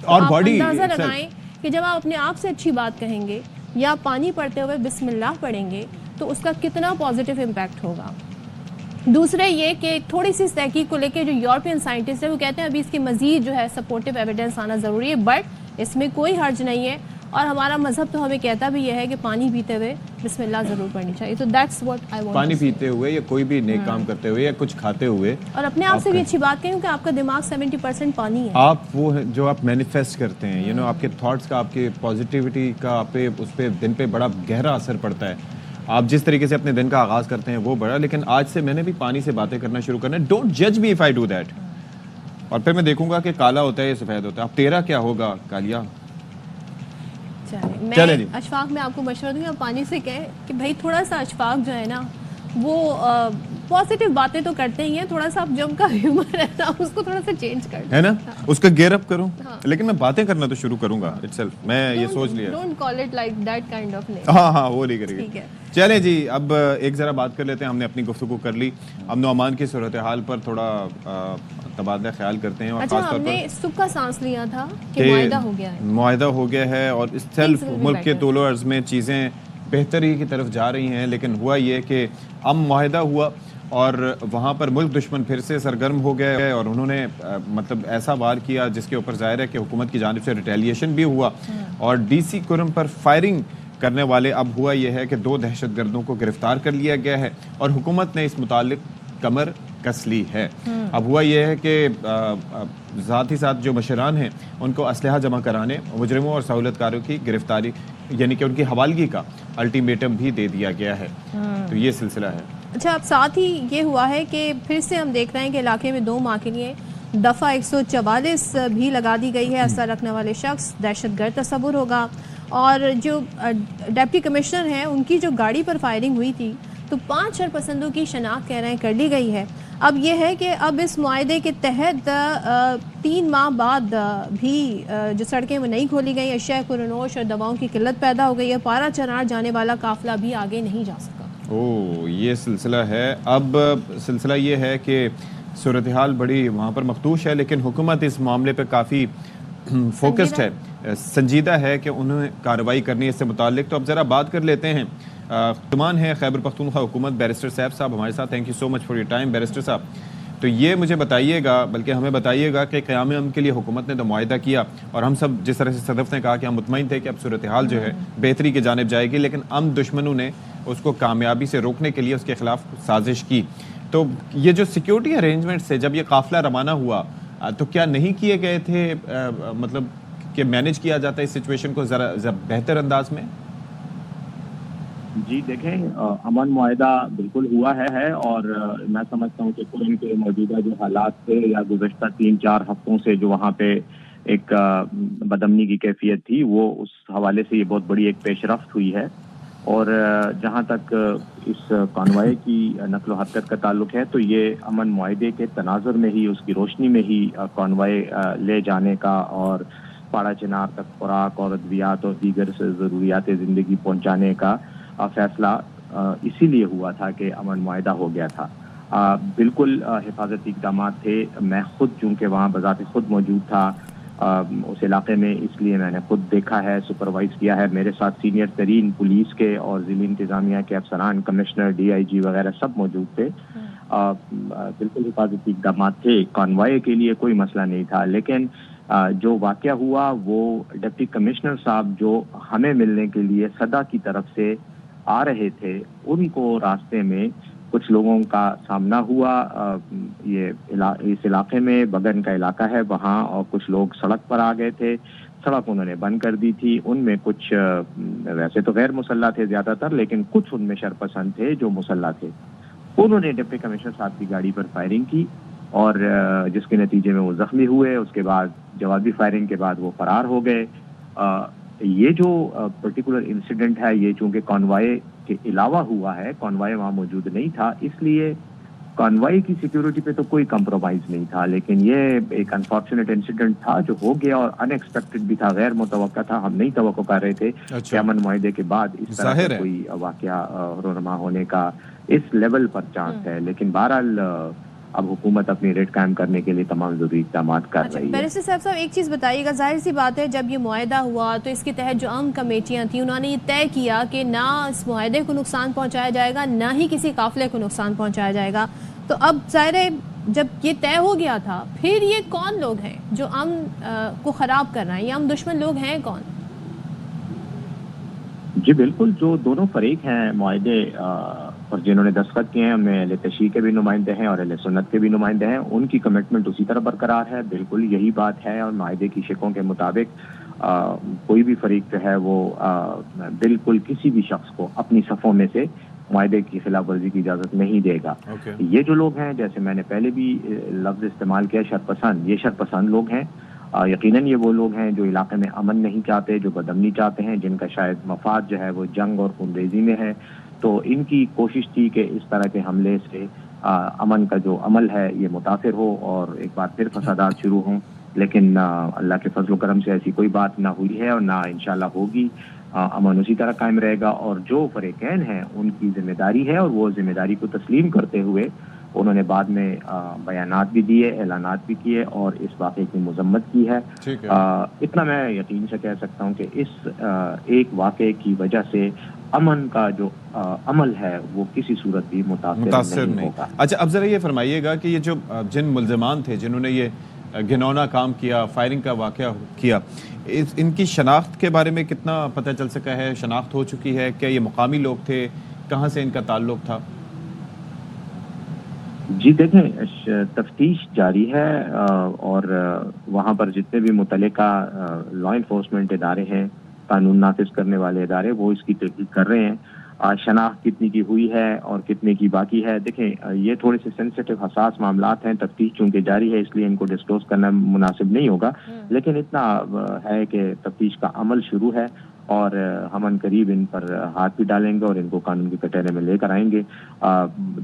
اور باڈی اندازہ لگائیں کہ جب آپ اپنے آپ سے اچھی بات کہیں گے یا پانی پڑھتے ہوئے بسم اللہ پڑھیں گے تو اس کا کتنا پازیٹیو امپیکٹ ہوگا. دوسرے یہ کہ تھوڑی سی اس تحقیق کو لے کے جو یورپین سائنٹسٹ ہیں وہ کہتے ہیں ابھی اس کی مزید جو ہے سپورٹیو ایویڈنس آنا ضروری ہے، بٹ اس میں کوئی حرج نہیں ہے، اور ہمارا مذہب تو ہمیں کہتا بھی یہ ہے کہ پانی پیتے ہوئے بسم اللہ ضرور پڑھنی چاہیے. تو دیٹس واٹ آئی وانٹ. پانی پیتے ہوئے یا کوئی بھی نیک کام کرتے ہوئے یا کچھ کھاتے ہوئے، اور اپنے آپ سے بھی اچھی بات کہیں کہ آپ کا دماغ 70% پانی ہے. آپ وہ جو آپ مینیفیسٹ کرتے ہیں، آپ کے تھاٹس کا، آپ کی پازیٹیوٹی کا آپ پہ، اس پہ دن پہ بڑا گہرا اثر پڑتا ہے. آپ جس طریقے سے اپنے دن کا آغاز کرتے ہیں وہ بڑا. لیکن آج سے میں نے بھی پانی سے باتیں کرنا شروع کرنا ہے. ڈونٹ جج me if I do that. اور پھر میں دیکھوں گا کہ کالا ہوتا ہے یا سفید ہوتا ہے. اب تیرا کیا ہوگا کالیا؟ چلیں میں اشفاق میں آپ کو مشورہ دوں گی، آپ پانی سے کہیں کہ بھائی تھوڑا سا اشفاق جو ہے نا وہ پازیٹیو باتیں تو کرتے ہی ہیں، تھوڑا سا جو کا ہیومر ہے نا اس کو تھوڑا سا چینج کر ہے نا، اس کا گیئر اپ کروں. لیکن میں باتیں کرنا تو شروع کروں گا اٹ سیلف. میں یہ سوچ لیا. Don't call it like that kind of name. ہاں وہ نہیں کرے گا. چلیں جی اب ایک ذرا بات کر لیتے ہیں. ہم نے اپنی گفتگو کر لی، امن و امان کی صورتحال پر تھوڑا تبادلہ خیال کرتے ہیں. اور اچھا ہم نے سکھ کا سانس لیا تھا کہ معاہدہ ہو گیا ہے. معاہدہ ہو گیا ہے اور اس سیلف ملک کے طول و عرض میں چیزیں بہتری کی طرف جا رہی ہیں. لیکن ہوا یہ کہ معاہدہ ہوا اور وہاں پر ملک دشمن پھر سے سرگرم ہو گئے اور انہوں نے مطلب ایسا وار کیا جس کے اوپر ظاہر ہے کہ حکومت کی جانب سے ریٹیلیشن بھی ہوا. اور ڈی سی کرم پر فائرنگ کرنے والے، اب ہوا یہ ہے کہ 2 دہشت گردوں کو گرفتار کر لیا گیا ہے اور حکومت نے اس متعلق کمر کس لی ہے. اب ہوا یہ ہے کہ ذات ہی ساتھ جو مشران ہیں ان کو اسلحہ جمع کرانے، مجرموں اور سہولت کاروں کی گرفتاری یعنی کہ ان کی حوالگی کا الٹیمیٹم بھی دے دیا گیا ہے. تو یہ سلسلہ ہے. اچھا اب ساتھ ہی یہ ہوا ہے کہ پھر سے ہم دیکھ رہے ہیں کہ علاقے میں 2 ماہ کے لیے دفعہ 144 بھی لگا دی گئی ہے. اسلحہ رکھنے والے شخص دہشت گرد تصور ہوگا. اور جو ڈپٹی کمشنر ہیں ان کی جو گاڑی پر فائرنگ ہوئی تھی تو 5 شرپسندوں کی شناخت کہہ رہے ہیں کر لی گئی ہے. اب یہ ہے کہ اب اس معاہدے کے تحت 3 ماہ بعد بھی جو سڑکیں وہ نہیں کھولی گئی، اشیاء پرنوش اور دواؤں کی قلت پیدا ہو گئی ہے. پارا چنار جانے والا قافلہ بھی آگے نہیں جا سکا. یہ سلسلہ ہے. اب سلسلہ یہ ہے کہ صورتحال بڑی وہاں پر مخدوش ہے، لیکن حکومت اس معاملے پہ کافی فوکسڈ ہے، سنجیدہ ہے کہ انہوں نے کارروائی کرنی ہے اس سے متعلق. تو اب ذرا بات کر لیتے ہیں. خدمان ہے خیبر پختونخوا حکومت، بیرسٹر سیف صاحب ہمارے ساتھ. Thank you so much for your time barrister صاحب. تو یہ مجھے بتائیے گا، بلکہ ہمیں بتائیے گا کہ قیام امن کے لیے حکومت نے تو معاہدہ کیا اور ہم سب جس طرح سے صدف نے کہا کہ ہم مطمئن تھے کہ اب صورتحال جو ہے بہتری کی جانب جائے گی، لیکن دشمنوں نے اس کو کامیابی سے روکنے کے لیے اس کے خلاف سازش کی. تو یہ جو سیکیورٹی ارینجمنٹ سے جب یہ قافلہ روانہ ہوا تو کیا نہیں کیے گئے تھے، مطلب کہ مینیج کیا جاتا ہے اس سچویشن کو ذرا بہتر انداز میں؟ جی دیکھیں، امن معاہدہ بالکل ہوا ہے اور میں سمجھتا ہوں کہ ان کے موجودہ جو حالات تھے یا گزشتہ 3-4 ہفتوں سے جو وہاں پہ ایک بدامنی کی کیفیت تھی، وہ اس حوالے سے یہ بہت بڑی ایک پیش رفت ہوئی ہے. اور جہاں تک اس کانوائے کی نقل و حرکت کا تعلق ہے تو یہ امن معاہدے کے تناظر میں ہی، اس کی روشنی میں ہی کانوائے لے جانے کا اور پاڑا چنار تک خوراک اور ادویات اور دیگر ضروریات زندگی پہنچانے کا فیصلہ اسی لیے ہوا تھا کہ امن معاہدہ ہو گیا تھا. بالکل حفاظتی اقدامات تھے. میں خود چونکہ وہاں بذات خود موجود تھا اس علاقے میں، اس لیے میں نے خود دیکھا ہے، سپروائز کیا ہے. میرے ساتھ سینئر ترین پولیس کے اور ضلعی انتظامیہ کے افسران، کمشنر، DIG وغیرہ سب موجود تھے. بالکل حفاظتی اقدامات تھے. کانوائے کے لیے کوئی مسئلہ نہیں تھا. لیکن جو واقعہ ہوا وہ ڈپٹی کمشنر صاحب جو ہمیں ملنے کے لیے صدا کی طرف سے آ رہے تھے، ان کو راستے میں کچھ لوگوں کا سامنا ہوا. اس علاقے میں بگن کا علاقہ ہے وہاں، اور کچھ لوگ سڑک پر آ گئے تھے. سڑک انہوں نے بند کر دی تھی. ان میں کچھ ویسے تو غیر مسلح تھے زیادہ تر، لیکن کچھ ان میں شرپسند تھے جو مسلح تھے. انہوں نے ڈپٹی کمشنر صاحب کی گاڑی پر فائرنگ کی اور جس کے نتیجے میں وہ زخمی ہوئے. اس کے بعد جوابی فائرنگ کے بعد وہ فرار ہو گئے. یہ جو پرٹیکولر انسیڈنٹ ہے یہ چونکہ کانوائے کے علاوہ ہوا ہے، کانوائے وہاں موجود نہیں تھا، اس لیے کانوائے کی سیکیورٹی پہ تو کوئی کمپرومائز نہیں تھا. لیکن یہ ایک انفارچونیٹ انسیڈنٹ تھا جو ہو گیا اور ان ایکسپیکٹڈ بھی تھا، غیر متوقع تھا. ہم نہیں توقع کر رہے تھے کہ امن معاہدے کے بعد اس طرح کا کوئی واقعہ رونما ہونے کا اس لیول پر چانس ہے. لیکن بہرحال اب حکومت اپنی ریٹ قائم کرنے کے لیے تمام ضروری اقدامات کر رہی ہے. بیرسٹر صاحب ایک چیز بتائیے گا، ظاہر سی بات ہے جب یہ معاہدہ ہوا تو اس کے تحت جو اہم کمیٹیاں تھیں انہوں نے یہ طے کیا کہ نہ اس معاہدے کو نقصان پہنچایا جائے گا، نہ ہی کسی قافلے کو نقصان پہنچایا جائے گا. تو اب ظاہر ہے جب یہ طے ہو گیا تھا، پھر یہ کون لوگ ہیں جو امن کو خراب کر رہے ہیں؟ یہ ہم دشمن لوگ ہیں کون؟ جی بالکل، جو دونوں فریق ہیں معاہدے اور جنہوں نے دستخط کیے ہیں، ان میں اہل تشیع کے بھی نمائندے ہیں اور اہل سنت کے بھی نمائندے ہیں، ان کی کمٹمنٹ اسی طرح برقرار ہے، بالکل یہی بات ہے، اور معاہدے کی شقوں کے مطابق کوئی بھی فریق جو ہے وہ بالکل کسی بھی شخص کو اپنی صفوں میں سے معاہدے کی خلاف ورزی کی اجازت نہیں دے گا۔ یہ جو لوگ ہیں، جیسے میں نے پہلے بھی لفظ استعمال کیا، شرپسند، یہ شرپسند لوگ ہیں۔ یقیناً یہ وہ لوگ ہیں جو علاقے میں امن نہیں چاہتے، جو بدامنی چاہتے ہیں، جن کا شاید مفاد جو ہے وہ جنگ اور خونریزی میں ہے۔ تو ان کی کوشش تھی کہ اس طرح کے حملے سے امن کا جو عمل ہے یہ متاثر ہو اور ایک بار پھر فسادات شروع ہوں، لیکن اللہ کے فضل و کرم سے ایسی کوئی بات نہ ہوئی ہے اور نہ انشاءاللہ ہوگی۔ امن اسی طرح قائم رہے گا، اور جو فریقین ہیں ان کی ذمہ داری ہے، اور وہ ذمہ داری کو تسلیم کرتے ہوئے انہوں نے بعد میں بیانات بھی دیے، اعلانات بھی کیے اور اس واقعے کی مذمت کی ہے۔ اتنا میں یقین سے کہہ سکتا ہوں کہ اس ایک واقعے کی وجہ سے امن کا جو عمل ہے وہ کسی صورت بھی متاثر نہیں ہوگا۔ اچھا، اب ذرا یہ فرمائیے گا کہ یہ جو جن ملزمان تھے جنہوں نے یہ گھنونا کام کیا، فائرنگ کا واقعہ کیا، ان کی شناخت کے بارے میں کتنا پتہ چل سکا ہے؟ شناخت ہو چکی ہے؟ کیا یہ مقامی لوگ تھے؟ کہاں سے ان کا تعلق تھا؟ جی دیکھیں، تفتیش جاری ہے اور وہاں پر جتنے بھی متعلقہ لا انفورسمنٹ ادارے ہیں، قانون نافذ کرنے والے ادارے، وہ اس کی تحقیق کر رہے ہیں۔ شناخت کتنی کی ہوئی ہے اور کتنے کی باقی ہے، دیکھیں یہ تھوڑے سے سینسیٹیو حساس معاملات ہیں، تفتیش چونکہ جاری ہے اس لیے ان کو ڈسکلوز کرنا مناسب نہیں ہوگا، لیکن اتنا ہے کہ تفتیش کا عمل شروع ہے اور ہم ان قریب ان پر ہاتھ بھی ڈالیں گے اور ان کو قانون کے کٹہرے میں لے کر آئیں گے۔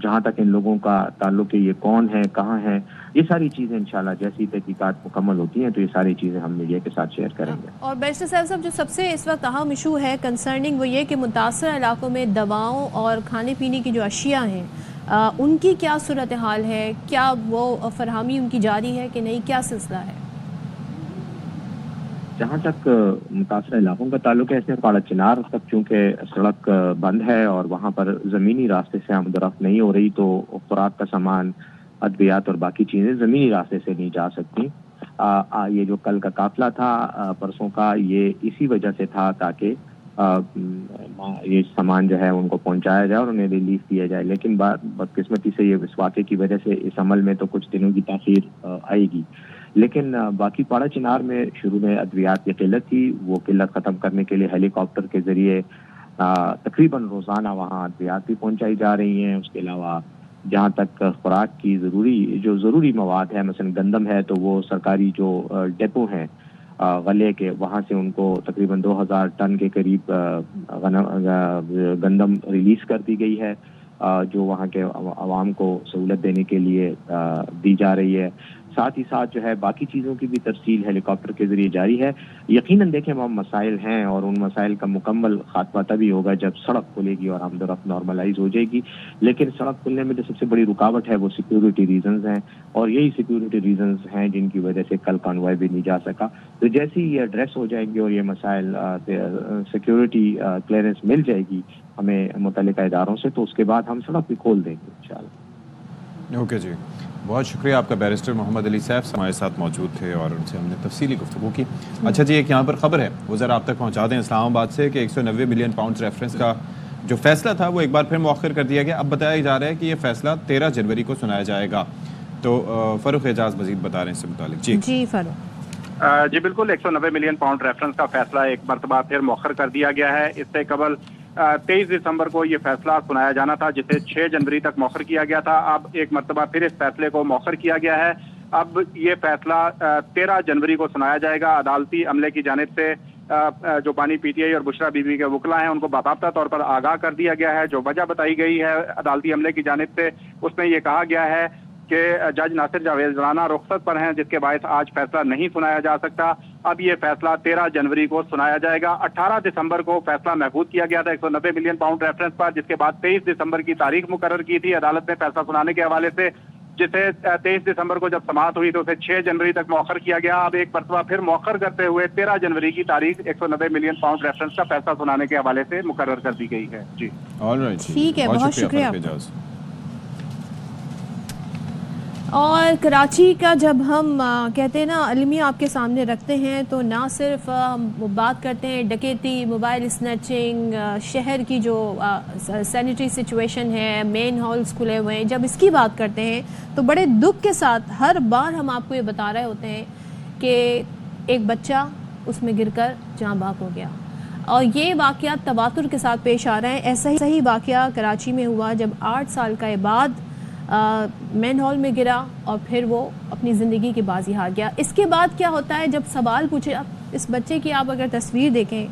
جہاں تک ان لوگوں کا تعلق ہے، یہ کون ہے، کہاں ہے، یہ ساری چیزیں انشاءاللہ جیسی تحقیقات مکمل ہوتی ہیں تو یہ ساری چیزیں ہم میڈیا کے ساتھ شیئر کریں گے۔ اور بیرسٹر صاحب جو سب سے اس وقت اہم ایشو ہے کنسرننگ، وہ یہ کہ متاثرہ علاقوں میں دواؤں اور کھانے پینے کی جو اشیاء ہیں ان کی کیا صورتحال ہے؟ کیا وہ فراہمی ان کی جاری ہے کہ نہیں؟ کیا سلسلہ ہے؟ جہاں تک متاثرہ علاقوں کا تعلق ہے، اس میں پاڑا چنار تک چونکہ سڑک بند ہے اور وہاں پر زمینی راستے سے آمد و رفت نہیں ہو رہی، تو خوراک کا سامان، ادویات اور باقی چیزیں زمینی راستے سے نہیں جا سکتی۔ یہ جو کل کا قافلہ تھا پرسوں کا، یہ اسی وجہ سے تھا تاکہ یہ سامان جو ہے ان کو پہنچایا جائے اور انہیں ریلیف دیا جائے، لیکن بدقسمتی سے یہ اس واقعے کی وجہ سے اس عمل میں تو کچھ دنوں کی تاخیر آئے گی۔ لیکن باقی پاڑا چنار میں شروع میں ادویات کی قلت تھی، وہ قلت ختم کرنے کے لیے ہیلی کاپٹر کے ذریعے تقریباً روزانہ وہاں ادویات بھی پہنچائی جا رہی ہیں۔ اس کے علاوہ جہاں تک خوراک کی ضروری مواد ہے، مثلا گندم ہے، تو وہ سرکاری جو ڈیپو ہیں غلے کے، وہاں سے ان کو تقریباً 2000 ٹن کے قریب گندم ریلیز کر دی گئی ہے، جو وہاں کے عوام کو سہولت دینے کے لیے دی جا رہی ہے۔ ساتھ ہی ساتھ جو ہے باقی چیزوں کی بھی ترسیل ہیلی کاپٹر کے ذریعے جاری ہے۔ یقیناً دیکھیں وہاں مسائل ہیں اور ان مسائل کا مکمل خاتمہ تبھی ہوگا جب سڑک کھلے گی اور آمد و رفت نارملائز ہو جائے گی، لیکن سڑک کھلنے میں جو سب سے بڑی رکاوٹ ہے وہ سیکیورٹی ریزنز ہیں، اور یہی سیکیورٹی ریزنز ہیں جن کی وجہ سے کل کانوائے بھی نہیں جا سکا۔ تو جیسے ہی یہ ایڈریس ہو جائیں گے اور یہ مسائل سیکیورٹی کلیئرنس مل جائے گی ہمیں متعلقہ اداروں سے، تو اس کے بعد ہم سڑک بھی کھول دیں گے انشاءاللہ۔ اوکے جی، بہت شکریہ آپ کا بیرسٹر محمد علی صاحب ہمارے ساتھ موجود تھے اور ان سے ہم نے تفصیلی گفتگو کی۔ اچھا جی، ایک یہاں پر خبر ہے وہ ذرا آپ تک پہنچا دیں اسلام آباد سے کہ 190 ملین پاؤنڈز ریفرنس کا جو فیصلہ تھا وہ ایک بار پھر مؤخر کر دیا گیا۔ اب بتایا جا رہا ہے کہ یہ فیصلہ 13 جنوری کو سنایا جائے گا۔ تو فاروق اعجاز مزید بتا رہے ہیں اس سے متعلق۔ جی فاروق۔ جی بالکل، 190 ملین پاؤنڈ ریفرنس کا فیصلہ ایک مرتبہ پھر مؤخر کر دیا گیا ہے۔ اس سے قبل 23 دسمبر کو یہ فیصلہ سنایا جانا تھا، جسے 6 جنوری تک مؤخر کیا گیا تھا۔ اب ایک مرتبہ پھر اس فیصلے کو مؤخر کیا گیا ہے۔ اب یہ فیصلہ 13 جنوری کو سنایا جائے گا۔ عدالتی عملے کی جانب سے جو بانی پی ٹی آئی اور بشرا بی بی کے وکلا ہیں ان کو باضابطہ طور پر آگاہ کر دیا گیا ہے۔ جو وجہ بتائی گئی ہے عدالتی عملے کی جانب سے، اس میں یہ کہا گیا ہے کہ جج ناصر جاوید رانا رخصت پر ہیں، جس کے باعث آج فیصلہ نہیں سنایا جا سکتا۔ اب یہ فیصلہ 13 جنوری کو سنایا جائے گا۔ 18 دسمبر کو فیصلہ محفوظ کیا گیا تھا 190 ملین پاؤنڈ ریفرنس پر، جس کے بعد 23 دسمبر کی تاریخ مقرر کی تھی عدالت نے فیصلہ سنانے کے حوالے سے، جسے 23 دسمبر کو جب سماعت ہوئی تو اسے 6 جنوری تک مؤخر کیا گیا۔ اب ایک مرتبہ پھر مؤخر کرتے ہوئے 13 جنوری کی تاریخ 190 ملین پاؤنڈ ریفرنس کا فیصلہ سنانے کے حوالے سے مقرر کر دی گئی ہے۔ جی ٹھیک ہے، بہت شکریہ۔ اور کراچی کا جب ہم کہتے ہیں نا المیہ آپ کے سامنے رکھتے ہیں تو نہ صرف بات کرتے ہیں ڈکیتی، موبائل اسنیچنگ، شہر کی جو سینیٹری سچویشن ہے، مین ہالز کھلے ہوئے ہیں، جب اس کی بات کرتے ہیں تو بڑے دکھ کے ساتھ ہر بار ہم آپ کو یہ بتا رہے ہوتے ہیں کہ ایک بچہ اس میں گر کر جاں بحق ہو گیا، اور یہ واقعات تواتر کے ساتھ پیش آ رہے ہیں۔ ایسا ہی واقعہ کراچی میں ہوا جب 8 سال کا بعد مین ہال میں گرا اور پھر وہ اپنی زندگی کی بازی ہار گیا۔ اس کے بعد کیا ہوتا ہے جب سوال پوچھے، اس بچے کی آپ اگر تصویر دیکھیں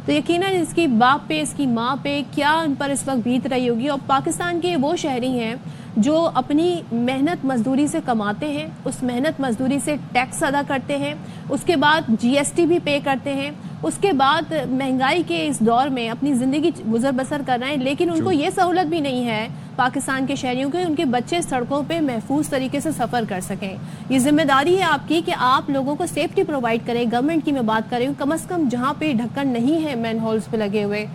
تو یقیناً اس کی باپ پہ، اس کی ماں پہ کیا ان پر اس وقت بیت رہی ہوگی۔ اور پاکستان کے وہ شہری ہیں جو اپنی محنت مزدوری سے کماتے ہیں، اس محنت مزدوری سے ٹیکس ادا کرتے ہیں، اس کے بعد جی ایس ٹی بھی پے کرتے ہیں، اس کے بعد مہنگائی کے اس دور میں اپنی زندگی گزر بسر کر رہے ہیں، لیکن ان کو یہ سہولت بھی نہیں ہے پاکستان کے شہریوں کے، ان کے بچے سڑکوں پہ محفوظ طریقے سے سفر کر سکیں۔ یہ ذمہ داری ہے آپ کی کہ آپ لوگوں کو سیفٹی پرووائڈ کریں۔ گورنمنٹ کی میں بات کر رہی ہوں، کم از کم جہاں پہ ڈھکن نہیں ہے مین ہالز پہ لگے ہوئے،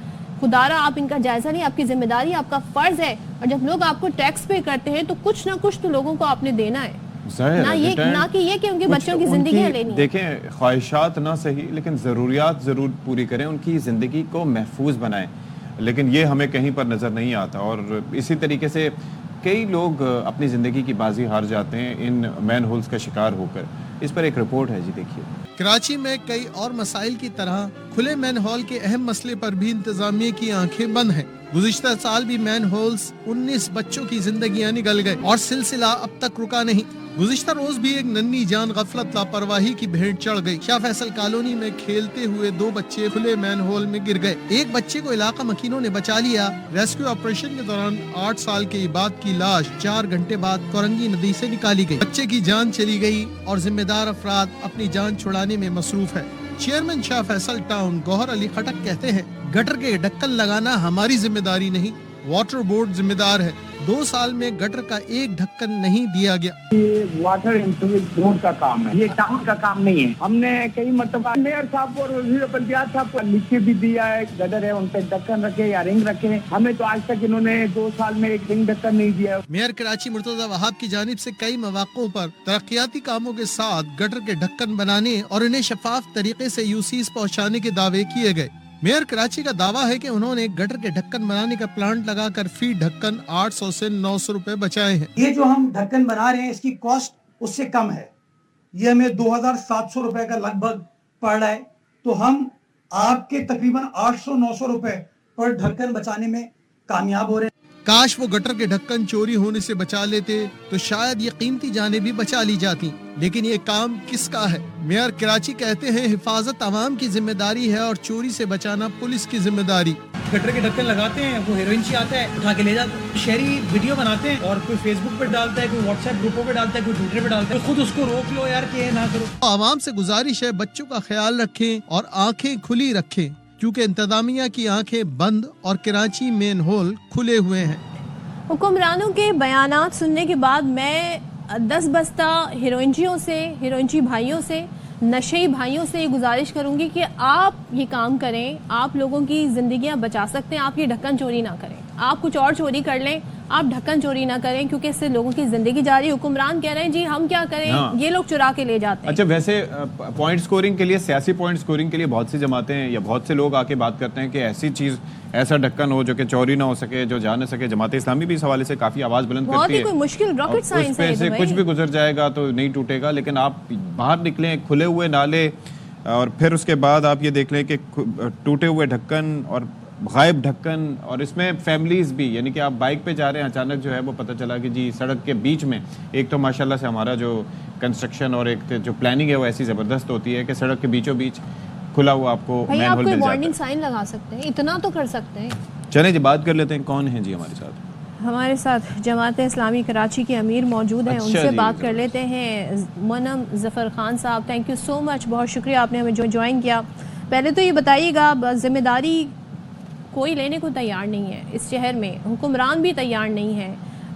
خدارا آپ ان کا جائزہ نہیں، آپ کی ذمہ داری، آپ کا فرض ہے، اور جب لوگ آپ کو ٹیکس پے کرتے ہیں تو کچھ نہ کچھ تو لوگوں کو آپ نے دینا ہے، نہ کہ یہ کہ ان کے بچوں کی زندگیاں لینی۔ دیکھیں خواہشات نہ صحیح لیکن ضروریات ضرور پوری کریں، ان کی زندگی کو محفوظ بنائیں، لیکن یہ ہمیں کہیں پر نظر نہیں آتا۔ اور اسی طریقے سے کئی لوگ اپنی زندگی کی بازی ہار جاتے ہیں ان مین ہولز کا شکار ہو کر۔ اس پر ایک رپورٹ ہے جی، دیکھیے۔ کراچی میں کئی اور مسائل کی طرح کھلے مین ہال کے اہم مسئلے پر بھی انتظامیہ کی آنکھیں بند ہیں۔ گزشتہ سال بھی مین ہولز 19 بچوں کی زندگیاں نگل گئے اور سلسلہ اب تک رکا نہیں۔ گزشتہ روز بھی ایک ننھی جان غفلت لاپرواہی کی بھیٹ چڑھ گئی۔ شاہ فیصل کالونی میں کھیلتے ہوئے 2 بچے کھلے مین ہول میں گر گئے۔ ایک بچے کو علاقہ مکینوں نے بچا لیا۔ ریسکیو آپریشن کے دوران 8 سال کے عباد کی لاش 4 گھنٹے بعد کورنگی ندی سے نکالی گئی۔ بچے کی جان چلی گئی اور ذمہ دار افراد اپنی جان چھڑانے میں مصروف ہے۔ چیئرمین شاہ فیصل ٹاؤن گوہر علی خٹک کہتے ہیں، گٹر کے ڈھکن لگانا ہماری ذمہ داری نہیں، واٹر بورڈ ذمہ دار ہے۔ 2 سال میں گٹر کا ایک ڈھکن نہیں دیا گیا۔ یہ واٹر انسٹرومنٹ بورڈ کا کام ہے، یہ ٹاؤن کا کام نہیں ہے۔ ہم نے کئی مرتبہ میئر صاحب اور وزیر پنچایت صاحب کو لکھ کے بھی دیا ہے، گٹر ہے ان پہ ڈھکن رکھے یا رنگ رکھے، ہمیں تو آج تک انہوں نے 2 سال میں ایک رنگ ڈھکن نہیں دیا۔ میئر کراچی مرتضی وہاب کی جانب سے کئی مواقعوں پر ترقیاتی کاموں کے ساتھ گٹر کے ڈھکن بنانے اور انہیں شفاف طریقے سے یوسیز پہنچانے کے دعوے کیے گئے۔ میئر کراچی کا دعویٰ ہے کہ انہوں نے گٹر کے ڈھکن بنانے کا پلانٹ لگا کر فی ڈھکن 800 سے 900 روپے بچائے ہیں۔ یہ جو ہم ڈھکن بنا رہے ہیں اس کی کاسٹ اس سے کم ہے، یہ ہمیں 2700 روپے کا لگ بھگ پڑ رہا ہے، تو ہم آپ کے تقریباً 800-900 روپے پر ڈھکن بچانے میں کامیاب ہو رہے ہیں۔ کاش وہ گٹر کے ڈھکن چوری ہونے سے بچا لیتے تو شاید یہ قیمتی جانیں بھی بچا لی جاتی، لیکن یہ کام کس کا ہے؟ میئر کراچی کہتے ہیں حفاظت عوام کی ذمہ داری ہے اور چوری سے بچانا پولیس کی ذمہ داری۔ گٹر کے ڈھکن لگاتے ہیں، وہ ہیروئن آتا ہے اٹھا کے لے جاتے ہیں، شہری ویڈیو بناتے ہیں اور کوئی فیس بک پہ ڈالتا ہے، کوئی واٹس ایپ گروپوں پہ ڈالتا ہے، کوئی ٹویٹر پہ ڈالتا ہے، خود اس کو روک لو یار کہ یہ نہ کرو۔ عوام سے گزارش ہے بچوں کا خیال رکھیں اور آنکھیں کھلی رکھیں، کیونکہ انتظامیہ کی آنکھیں بند اور کراچی مین ہول کھلے ہوئے ہیں۔ حکمرانوں کے بیانات سننے کے بعد میں 10 بستہ ہیروئنچیوں سے، ہیروئنچی بھائیوں سے، نشئی بھائیوں سے یہ گزارش کروں گی کہ آپ یہ کام کریں، آپ لوگوں کی زندگیاں بچا سکتے ہیں، آپ یہ ڈھکن چوری نہ کریں، آپ کچھ اور چوری کر لیں، آپ ڈھکن چوری نہ کریں، کیونکہ اس سے لوگوں کی زندگی جا رہی ہے۔ حکمران کہہ رہے ہیں جی ہم کیا کریں، یہ لوگ چرا کے لے جاتے ہیں۔ اچھا ویسے پوائنٹ سکورنگ کے لیے، سیاسی پوائنٹ سکورنگ کے لیے بہت سی جماعتیں یا بہت سے لوگ آ کے بات کرتے ہیں کہ ایسی چیز، ایسا ڈھکن ہو جو کہ چوری نہ ہو سکے، جو جا نہ سکے۔ جماعت اسلامی بھی اس حوالے سے کافی آواز بلند کرتی ہے، کوئی مشکل راکٹ سائنس ہے، اس پہ سے کچھ بھی گزر جائے گا تو نہیں ٹوٹے گا، لیکن آپ باہر نکلیں کھلے ہوئے نالے اور پھر اس کے بعد آپ یہ دیکھ لیں کہ ٹوٹے ہوئے ڈھکن اور غائب ڈھکن، اور اس میں فیملیز بھی، یعنی کہ آپ بائک پہ جا رہے ہیں، اچانک جو ہے وہ پتہ چلا کہ جی سڑک کے بیچ میں، ایک تو ماشاءاللہ سے ہمارا جو کنسٹرکشن اور ایک جو پلاننگ ہے وہ ایسی زبردست ہوتی ہے کہ سڑک کے بیچوں بیچ کھلا ہوا آپ کو مین ہول مل جاتا ہے۔ آپ کوئی وارننگ سائن لگا سکتے ہیں، اتنا تو کر سکتے ہیں۔ چلیں جی بات کر لیتے ہیں، کون ہیں جی ہمارے ساتھ؟ ہمارے ساتھ جماعت اسلامی کراچی کے امیر موجود ہیں، ان سے بات کر لیتے ہیں۔ منم ظفر خان صاحب، تھینک یو سو مچ، بہت شکریہ آپ نے ہمیں جوائن کیا۔ پہلے تو یہ بتائیے گا، ذمہ داری کوئی لینے کو تیار نہیں ہے اس شہر میں، حکمران بھی تیار نہیں ہے،